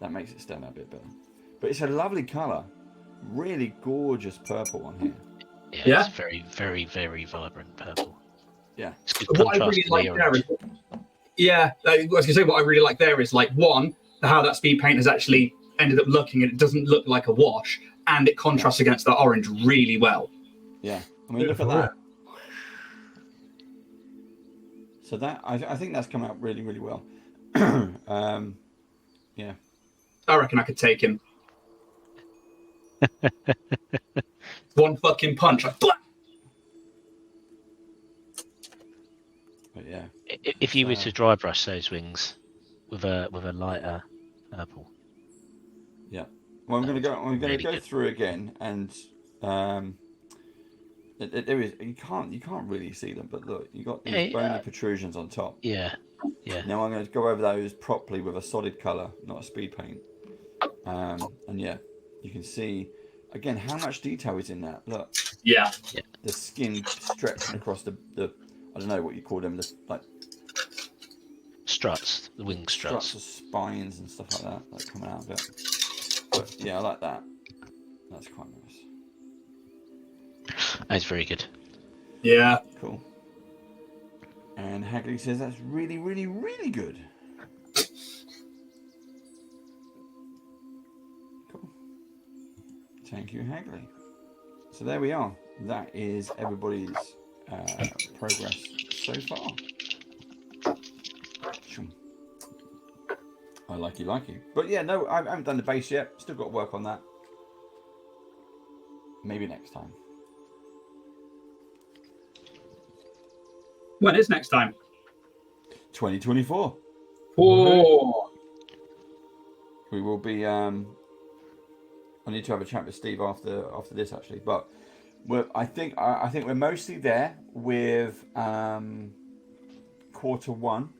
That makes it stand out a bit better. But it's a lovely colour, really gorgeous purple one here. Yeah. It's very, very, very vibrant purple. Yeah. It's good What I contrast really to like the there orange. is, yeah, I was going to say what I really like there is like one, how that speed paint has actually ended up looking, and it doesn't look like a wash, and it contrasts against that orange really well. Yeah. I mean, look at that. So that I think that's come out really, really well. Yeah. I reckon I could take him. One fucking punch, like, blah! But yeah, If you were to dry brush those wings with a lighter purple. yeah. Well, I'm going to go. I'm going to really go good. through again, and there is you can't really see them, but look, you got these bony protrusions on top. Yeah. Now I'm going to go over those properly with a solid color, not a speed paint. And yeah, you can see again how much detail is in that. Look, Yeah. the skin stretching across the I don't know what you call them, the like Struts, the wing struts struts. or spines and stuff like that coming out of it. But yeah, I like that. That's quite nice. That's very good. Yeah. Cool. And Hagley says that's really, really, really good. Cool. Thank you, Hagley. So there we are. That is everybody's progress so far. I like you. But yeah, no, I haven't done the base yet. Still got to work on that. Maybe next time. When is next time? 2024. Oh. We will be. I need to have a chat with Steve after this actually, but I think we're mostly there with quarter one.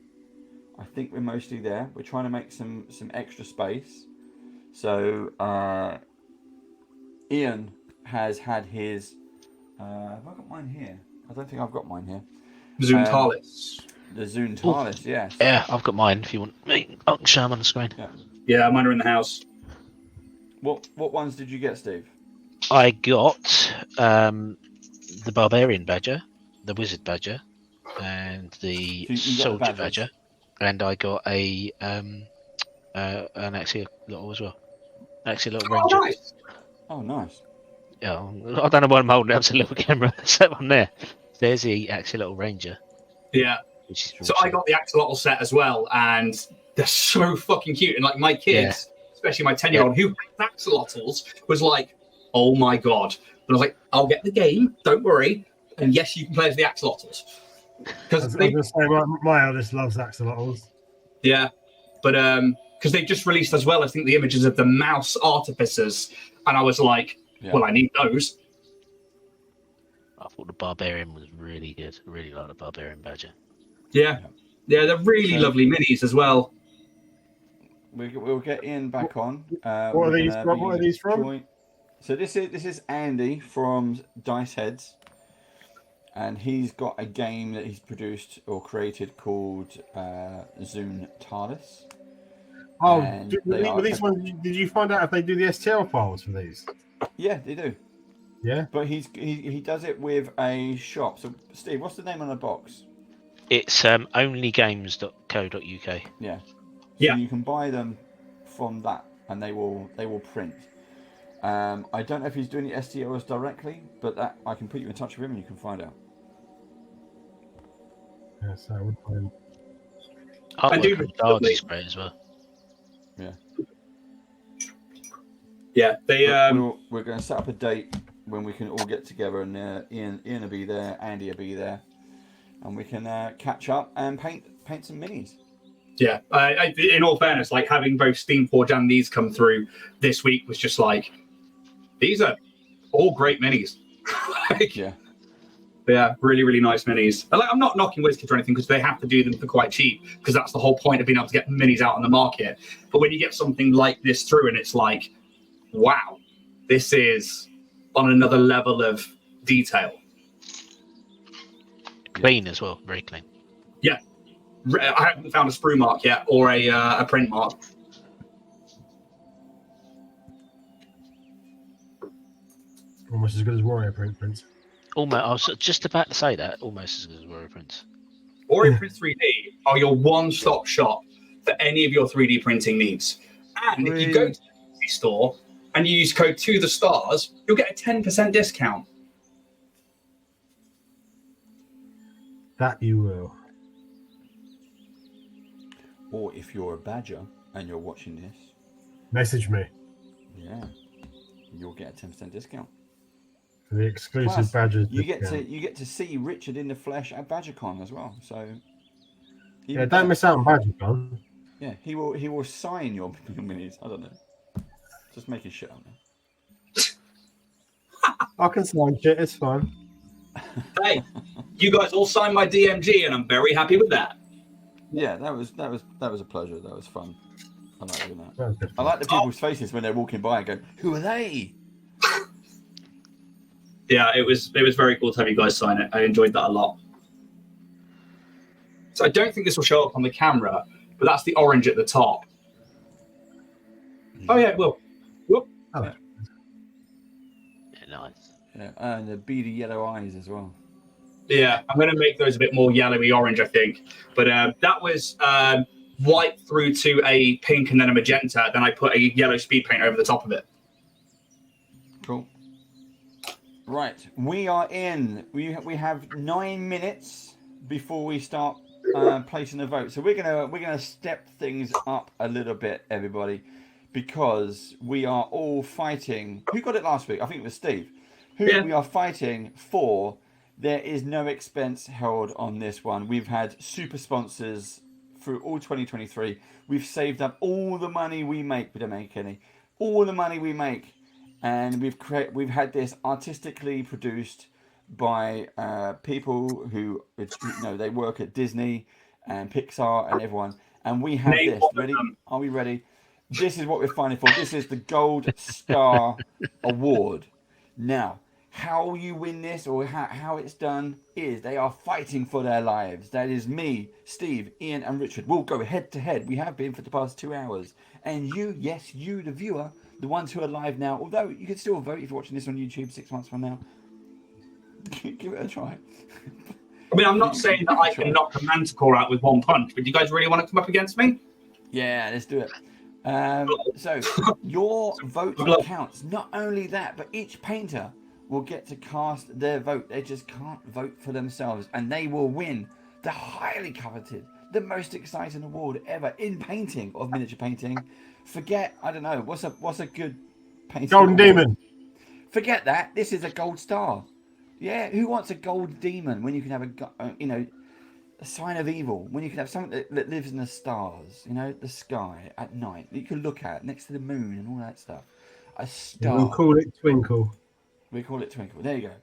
I think we're mostly there. We're trying to make some extra space. So Ian has had his. Have I got mine here? I don't think I've got mine here. Zoontalis. The Zoontalis, yes. Yeah, I've got mine. If you want me, I can show them on the screen. Yeah, mine are in the house. What ones did you get, Steve? I got the Barbarian Badger, the Wizard Badger, and the Soldier Badger, and I got an axolotl as well. Axolotl Ranger. Nice. Oh, nice. Yeah, I don't know why I'm holding up to a little camera. There's that one there. There's the Axolotl Ranger. Yeah. So I got the axolotl set as well, and they're so fucking cute. And like my kids, especially my 10-year-old who has axolotls, was like, "Oh my god!" But I was like, "I'll get the game. Don't worry." And yes, you can play as the axolotls. Because my eldest loves axolotls. Yeah, but because they just released as well, I think the images of the mouse artificers, and I was like, "Well, I need those." I thought the Barbarian was really good. I really like the Barbarian Badger. Yeah, they're really lovely minis as well. We'll get Ian back on. What are these from? So this is Andy from Dice Heads, and he's got a game that he's produced or created called Zoontalis. Oh, these ones, did you find out if they do the STL files for these? Yeah, they do. Yeah, but he does it with a shop. So Steve, what's the name on the box? It's onlygames.co.uk. Yeah. So you can buy them from that, and they will print. I don't know if he's doing the STLs directly, but that I can put you in touch with him, and you can find out. Yes, I would find. Artwork is great as well. Yeah. Yeah, we're going to set up a date when we can all get together, and Ian will be there, Andy will be there, and we can catch up and paint some minis. Yeah, in all fairness, like having both Steamforge and these come through this week was just like, these are all great minis. Yeah, really, really nice minis. Like, I'm not knocking WizKids or anything because they have to do them for quite cheap, because that's the whole point of being able to get minis out on the market. But when you get something like this through and it's like, wow, this is on another level of detail. Clean as well, very clean. Yeah. I haven't found a sprue mark yet or a print mark. Almost as good as Warrior prints. Almost, I was just about to say that. Almost as good as Warrior prints. Warrior Prints 3D are your one-stop shop for any of your 3D printing needs. And if you go to the store and you use code TOTHESTARS, you'll get a 10% discount. That you will. Or if you're a badger and you're watching this, message me. Yeah, you'll get a 10% discount. for the exclusive Plus, badges. you get to see Richard in the flesh at BadgerCon as well. So Yeah, don't miss out on BadgerCon. Yeah, he will sign your minis. I don't know. Just making shit up now. I can sign shit. It's fine. Hey, you guys all signed my DMG, and I'm very happy with that. Yeah, that was a pleasure. That was fun. I like doing that. That was good I fun. like the people's faces when they're walking by and go, "Who are they?" Yeah, it was very cool to have you guys sign it. I enjoyed that a lot. So I don't think this will show up on the camera, but that's the orange at the top. Oh yeah, it will. Whoop. Oh. Yeah. Yeah, nice. Yeah, and the beady yellow eyes as well. Yeah, I'm going to make those a bit more yellowy orange, I think. But that was white through to a pink and then a magenta. Then I put a yellow speed paint over the top of it. Cool. Right, we are in. We have 9 minutes before we start placing the vote. So we're gonna step things up a little bit, everybody, because we are all fighting. Who got it last week? I think it was Steve. We are fighting for. There is no expense held on this one. We've had super sponsors through all 2023. We've saved up all the money we make. We don't make any. All the money we make, and we've had this artistically produced by people who they work at Disney and Pixar and everyone. And we have this. Ready? Are we ready? This is what we're fighting for. This is the Gold Star Award. Now, how you win this or how it's done is they are fighting for their lives. That is me, Steve, Ian, and Richard. We'll go head to head. We have been for the past 2 hours. And you, yes, you, the viewer, the ones who are live now, although you can still vote if you're watching this on YouTube 6 months from now. Give it a try. I mean, I'm not saying that I can knock a manticore out with one punch, but do you guys really want to come up against me? Yeah, let's do it. So your vote counts. Not only that, but each painter will get to cast their vote. They just can't vote for themselves, and they will win the highly coveted, the most exciting award ever in painting, of miniature painting. Forget, I don't know, what's a good painting? Golden award? Demon. Forget that. This is a gold star. Yeah, who wants a gold demon when you can have a sign of evil, when you can have something that lives in the stars, the sky at night that you can look at next to the moon and all that stuff. A star. We'll call it Twinkle. We call it Twinkle. There you go.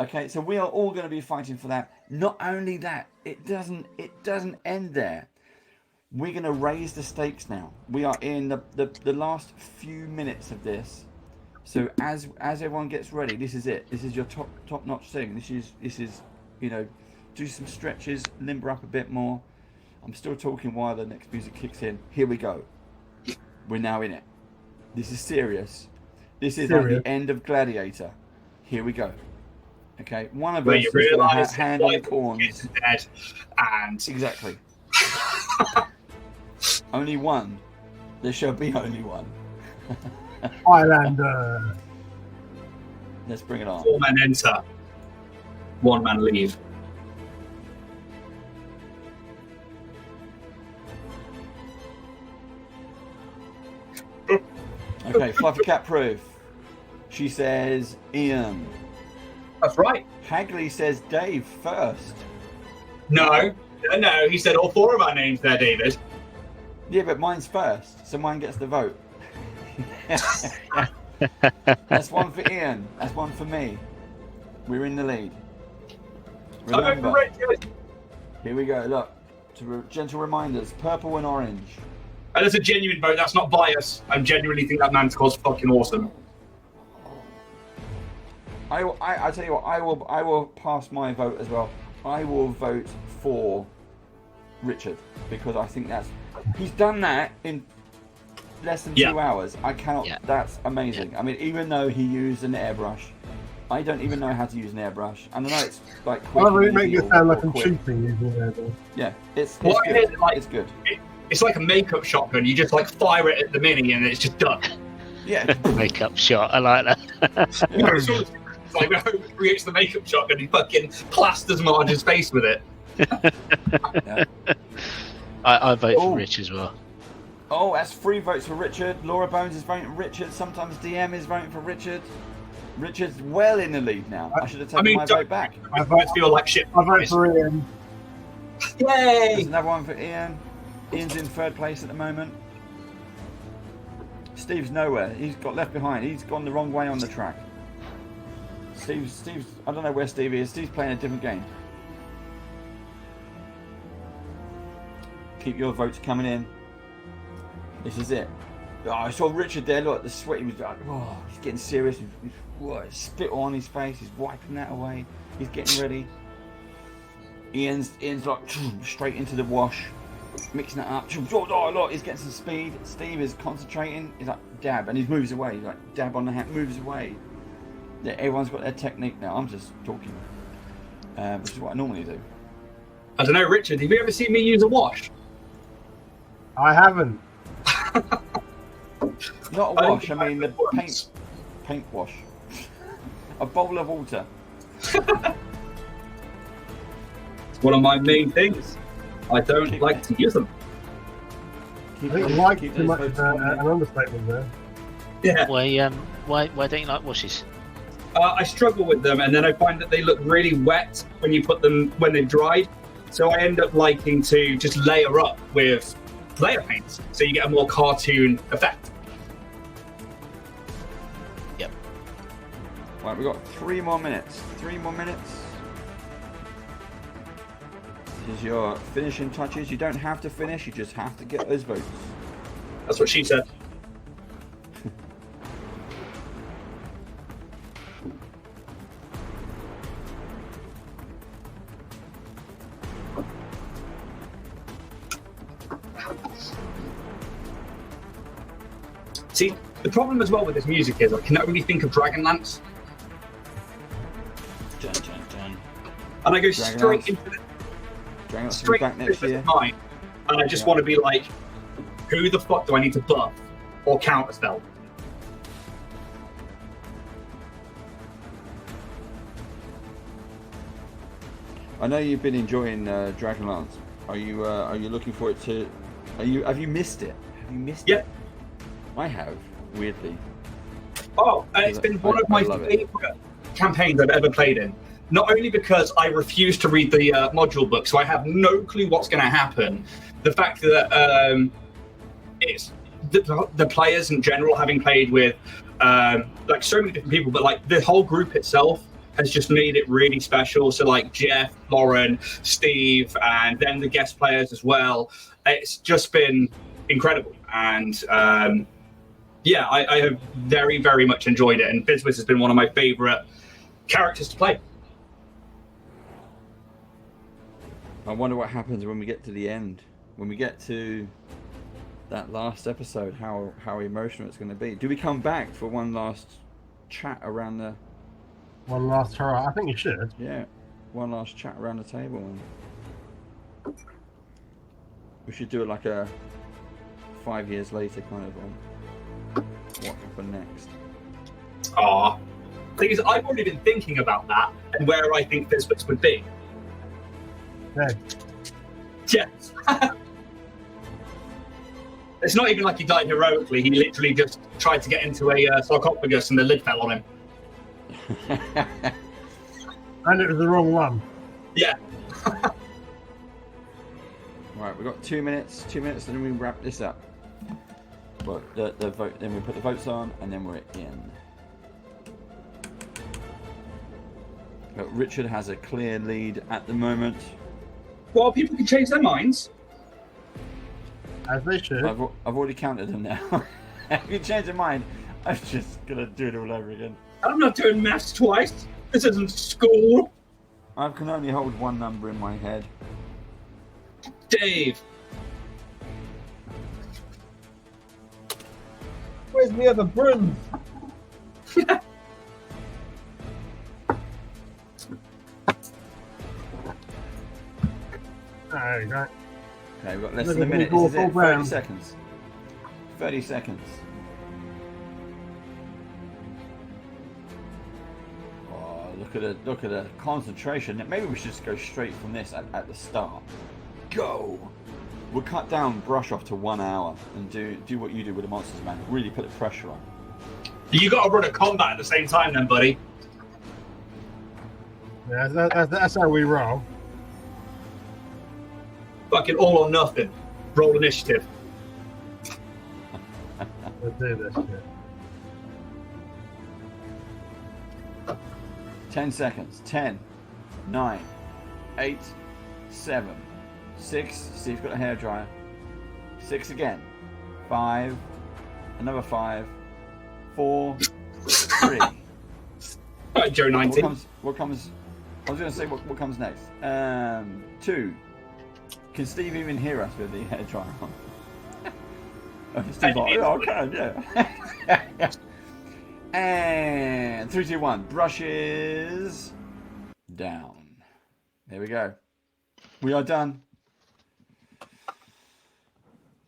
Okay, so we are all going to be fighting for that. Not only that, it doesn't end there. We're going to raise the stakes now. We are in the last few minutes of this. So as everyone gets ready, this is it. This is your top notch thing. This is do some stretches, limber up a bit more. I'm still talking while the next music kicks in. Here we go. We're now in it. This is serious. This is like the end of Gladiator. Here we go. Okay, one of us is going to have hand on the corns. Dead and exactly. Only one. There shall be only one. Highlander. Let's bring it on. 4 men enter, 1 man leave. Okay, Fluffy Cat Proof. She says Ian. That's right. Hagley says Dave first. No, he said all 4 of our names there, David. Yeah, but mine's first, so mine gets the vote. That's 1 for Ian. That's 1 for me. We're in the lead. Remember, here we go. Look, gentle reminders: purple and orange. And that's a genuine vote. That's not bias. I genuinely think that manticore's fucking awesome. I tell you what, I will pass my vote as well. I will vote for Richard because I think he's done that in less than 2 hours. I cannot. Yeah. That's amazing. Yeah. I mean, even though he used an airbrush, I don't even know how to use an airbrush. And I know it's like. Why don't you make it sound like I'm cheating using an airbrush? Yeah, it's good. It's good. It's like a makeup shotgun. You just like fire it at the mini and it's just done. Yeah. Makeup shot. I like that. It's like who creates the makeup shotgun? He fucking plasters Marge's face with it. Yeah. I vote for Rich as well. Oh, that's 3 votes for Richard. Laura Bones is voting for Richard. Sometimes DM is voting for Richard. Richard's well in the lead now. I should have taken my vote back. My votes feel like shit. I vote for Ian. Yay! There's another one for Ian. Ian's in third place at the moment. Steve's nowhere. He's got left behind. He's gone the wrong way on the track. Steve's. I don't know where Steve is. Steve's playing a different game. Keep your votes coming in. This is it. Oh, I saw Richard there. Look, the sweat. He was like, oh, he's getting serious. He's spit on his face. He's wiping that away. He's getting ready. Ian's like straight into the wash, mixing it up. Oh, look, he's getting some speed. Steve is concentrating. He's like dab, and he moves away. He's like dab on the hand, moves away. Yeah, everyone's got their technique now. I'm just talking, which is what I normally do. I don't know, Richard. Have you ever seen me use a wash? I haven't. Not a wash. I mean the paint wash. A bowl of water. It's one of my main things. I don't like to use them. I think like too much an understatement there. Yeah. Why don't you like washes? I struggle with them, and then I find that they look really wet when you put them when they've dried. So I end up liking to just layer up with layer paints, so you get a more cartoon effect. Yep. Right, we've got 3 more minutes. 3 more minutes. This is your finishing touches. You don't have to finish, you just have to get those votes. That's what she said. See, the problem as well with this music is I can only think of Dragonlance. Dun, dun, dun. And I go Dragonlance. straight into the Dragonlance will be back next year. mind, and I just want to be like, who the fuck do I need to buff or counterspell? I know you've been enjoying Dragonlance. Are you looking for it to? Have you missed it? Have you missed Yeah. it? I have, weirdly. Oh, and it's been one of my favorite campaigns I've ever played in. Not only because I refuse to read the module book, so I have no clue what's going to happen. The fact that it's the players in general, having played with like so many different people, but like the whole group itself has just made it really special. So like Jeff, Lauren, Steve, and then the guest players as well. It's just been incredible. And yeah, I have very, very much enjoyed it. And Bizwiz has been one of my favorite characters to play. I wonder what happens when we get to the end. When we get to that last episode, how emotional it's going to be. Do we come back for one last chat around the... One last hurrah. I think you should. Yeah, one last chat around the table. And we should do it like a 5 years later kind of one. What happened next? Aw. Thing is, I've already been thinking about that and where I think Bizwiz would be. Okay. Yes. It's not even like he died heroically. He literally just tried to get into a sarcophagus and the lid fell on him. And it was the wrong one. Yeah. Right, we've got 2 minutes. 2 minutes, and then we wrap this up. But the vote, then we put the votes on, and then we're in. But Richard has a clear lead at the moment. Well, people can change their minds. As they should. I've already counted them now. If you change your mind, I'm just gonna do it all over again. I'm not doing maths twice. This isn't school. I can only hold one number in my head. Dave. Where's the other broom? There you go. Okay, we've got less than a minute. This is it. 30 seconds. 30 seconds. Oh, look at the concentration. Maybe we should just go straight from this at the start. Go. We'll cut down brush off to 1 hour and do what you do with the monsters, man. Really put the pressure on. You got to run a combat at the same time, then, buddy. Yeah, that's how we roll. Fucking all or nothing. Roll initiative. Let's do this shit. 10 seconds. 10, 9, 8, 7, 6. Steve's got a hairdryer. 6 again. 5. Another 5. 4. 3. Right, Joe 19. What comes? I was going to say what comes next. 2. Can Steve even hear us with the hairdryer on? Steve, I can, yeah. And 3, 2, 1. Brushes down. There we go. We are done.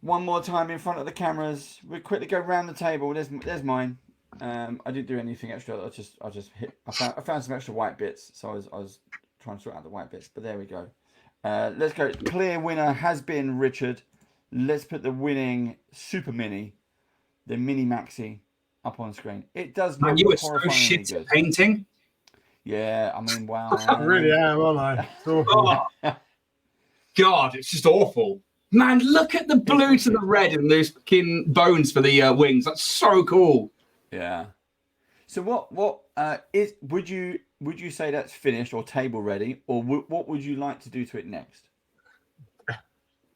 One more time in front of the cameras. We quickly go round the table. There's mine. I didn't do anything extra. I just hit. I found some extra white bits, so I was trying to sort out the white bits. But there we go. Let's go. Clear winner has been Richard. Let's put the winning Super Mini, the Mini Maxi, up on screen. It does look You were so horrifyingly shit good. at painting. Yeah, I mean, wow. I really am, aren't I? It's awful. Oh, God, it's just awful. Man, look at the blue to the red and those fucking bones for the wings. That's so cool. Yeah. So what would you say that's finished or table ready, or what would you like to do to it next?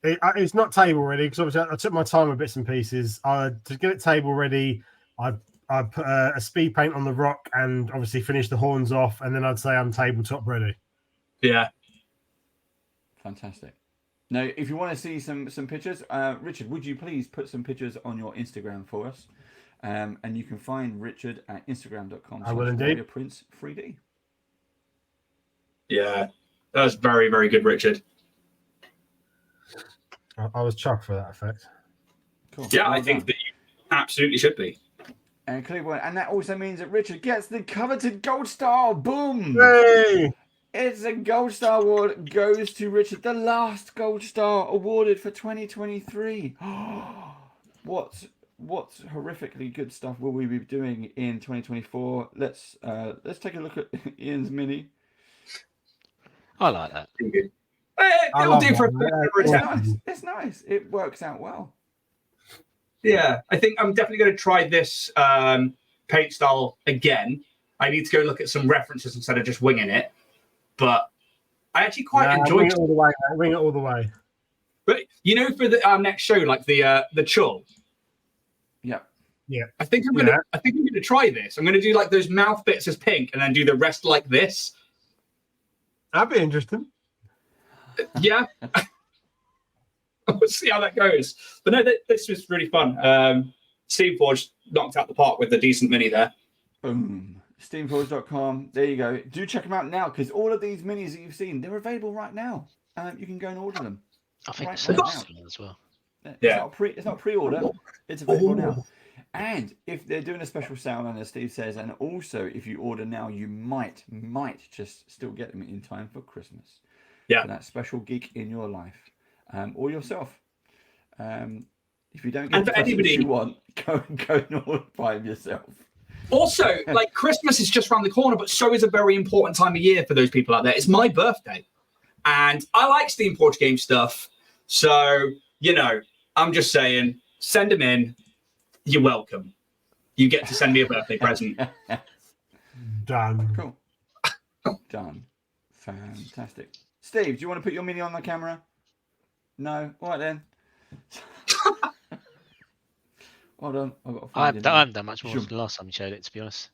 It's not table ready because obviously I took my time with bits and pieces. To get it table ready, I put a speed paint on the rock and obviously finish the horns off, and then I'd say I'm tabletop ready. Yeah. Fantastic. Now, if you want to see some pictures, Richard, would you please put some pictures on your Instagram for us? And you can find Richard at instagram.com. I will indeed. Prince3D. Yeah. That was very, very good, Richard. I was chuffed for that effect. Cool. Yeah, Well I think done. that you absolutely should be. And clear, and that also means that Richard gets the coveted gold star. Boom! Hey! It's a gold star award goes to Richard, the last gold star awarded for 2023. What horrifically good stuff will we be doing in 2024? Let's take a look at Ian's mini. I like that. It'll do for It's a nice. It's nice. It works out well. Yeah, I think I'm definitely going to try this paint style again. I need to go look at some references instead of just winging it. But I actually quite enjoyed wing it all the way. Wing it all the way. But you know, for our next show, like the chull. Yeah. Yeah. I think I'm gonna try this. I'm gonna do like those mouth bits as pink, and then do the rest like this. That'd be interesting. Yeah. We'll see how that goes. But no, this was really fun. Steve Forge knocked out the park with a decent mini there. Boom. Steamforge.com. There you go. Do check them out now because all of these minis that you've seen, they're available right now. You can go and order them. I think Right the now. same as well. Yeah. It's not pre-order. It's available now. And if they're doing a special sale, and as Steve says, and also if you order now, you might just still get them in time for Christmas. Yeah. For that special geek in your life, or yourself. If you don't get And the for anybody you want, go and order by them yourself. Also, like Christmas is just around the corner, but so is a very important time of year for those people out there. It's my birthday, and I like Steam Forge game stuff. So, I'm just saying, send them in. You're welcome. You get to send me a birthday present. Done. Cool. Done. Fantastic. Steve, do you want to put your mini on the camera? No? All right then. Hold on. I've got to I find haven't done much more Sure. than the last time you showed it, to be honest.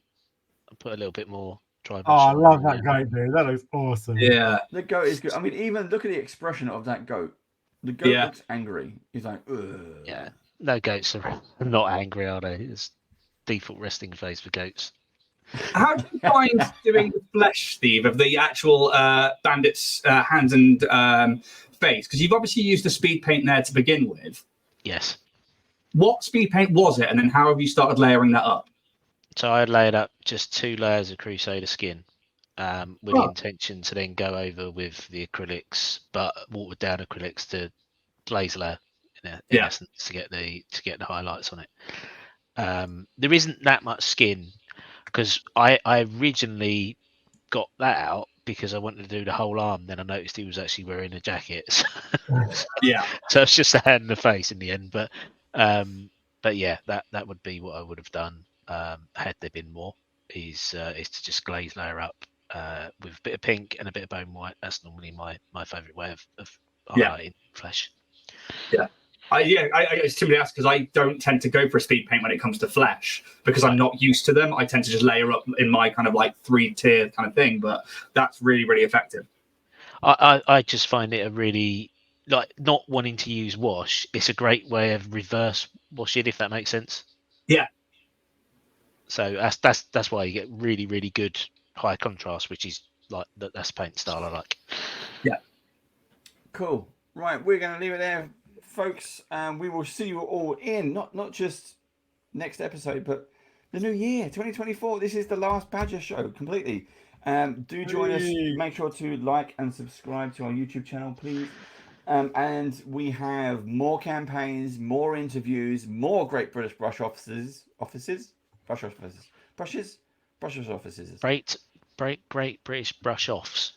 I put a little bit more dry brush Oh, I on love it, that and goat, dude. That looks awesome. Yeah. The goat is good. I mean, even look at the expression of that goat. The goat Yeah. looks angry. He's like, ugh. Yeah, no goats are not angry, are they? It's default resting face for goats. How do you find doing the flesh, Steve, of the actual bandit's hands and face? Because you've obviously used the speed paint there to begin with. Yes. What speed paint was it, and then how have you started layering that up? So I laid up just 2 layers of Crusader skin with the intention to then go over with the acrylics, but watered down acrylics to glaze layer in essence to get the highlights on it. There isn't that much skin because I originally got that out because I wanted to do the whole arm. Then I noticed he was actually wearing a jacket, so, Yeah. so it's just a hand in the face in the end. But yeah, that would be what I would have done had there been more. Is to just glaze layer up with a bit of pink and a bit of bone white. That's normally my favourite way of Yeah. highlighting flesh. I simply ask because I don't tend to go for a speed paint when it comes to flesh because I'm not used to them. I tend to just layer up in my kind of like 3-tier kind of thing, but that's really, really effective. I just find it a really like not wanting to use wash. It's a great way of reverse washing, if that makes sense. Yeah. So that's why you get really, really good high contrast, which is like that's paint style I like. Yeah. Cool. Right, we're going to leave it there, folks. We will see you all in not just next episode, but the new year, 2024. This is the last Badger show completely. Do join us. Make sure to like and subscribe to our YouTube channel, please. And we have more campaigns, more interviews, more great British brush offices. Great British brush offs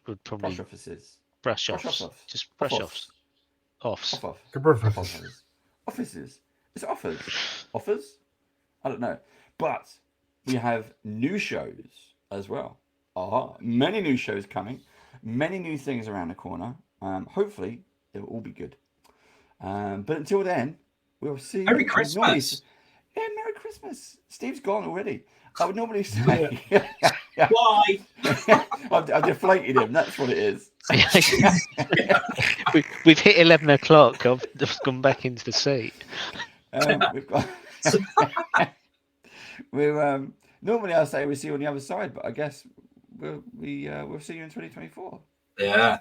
would probably Brush offices. brush Brush offs. off. Just brush offs. Offs. Offices. Offices. Is it offers? Offers? I don't know. But we have new shows as well. Many new shows coming. Many new things around the corner. Hopefully, it will all be good. But until then, we'll see you. Merry Christmas. Yeah, Merry Christmas. Steve's gone already. I would normally say. Why? I deflated him. That's what it is. We've hit 11 o'clock. I've just gone back into the seat. We've got. We're normally I say we'll see you on the other side, but I guess we'll see you in 2024. Yeah.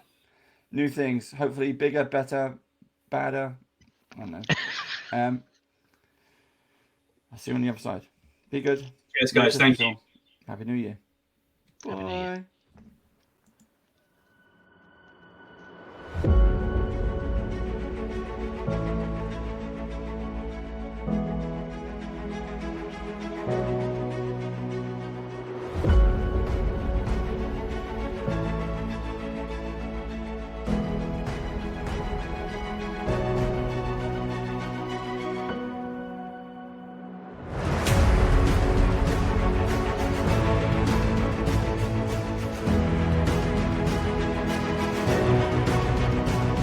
New things, hopefully bigger, better, badder. I don't know. I'll see you on the other side. Be good. Yes, guys. Thank you. Happy New Year. Happy New Year. Bye.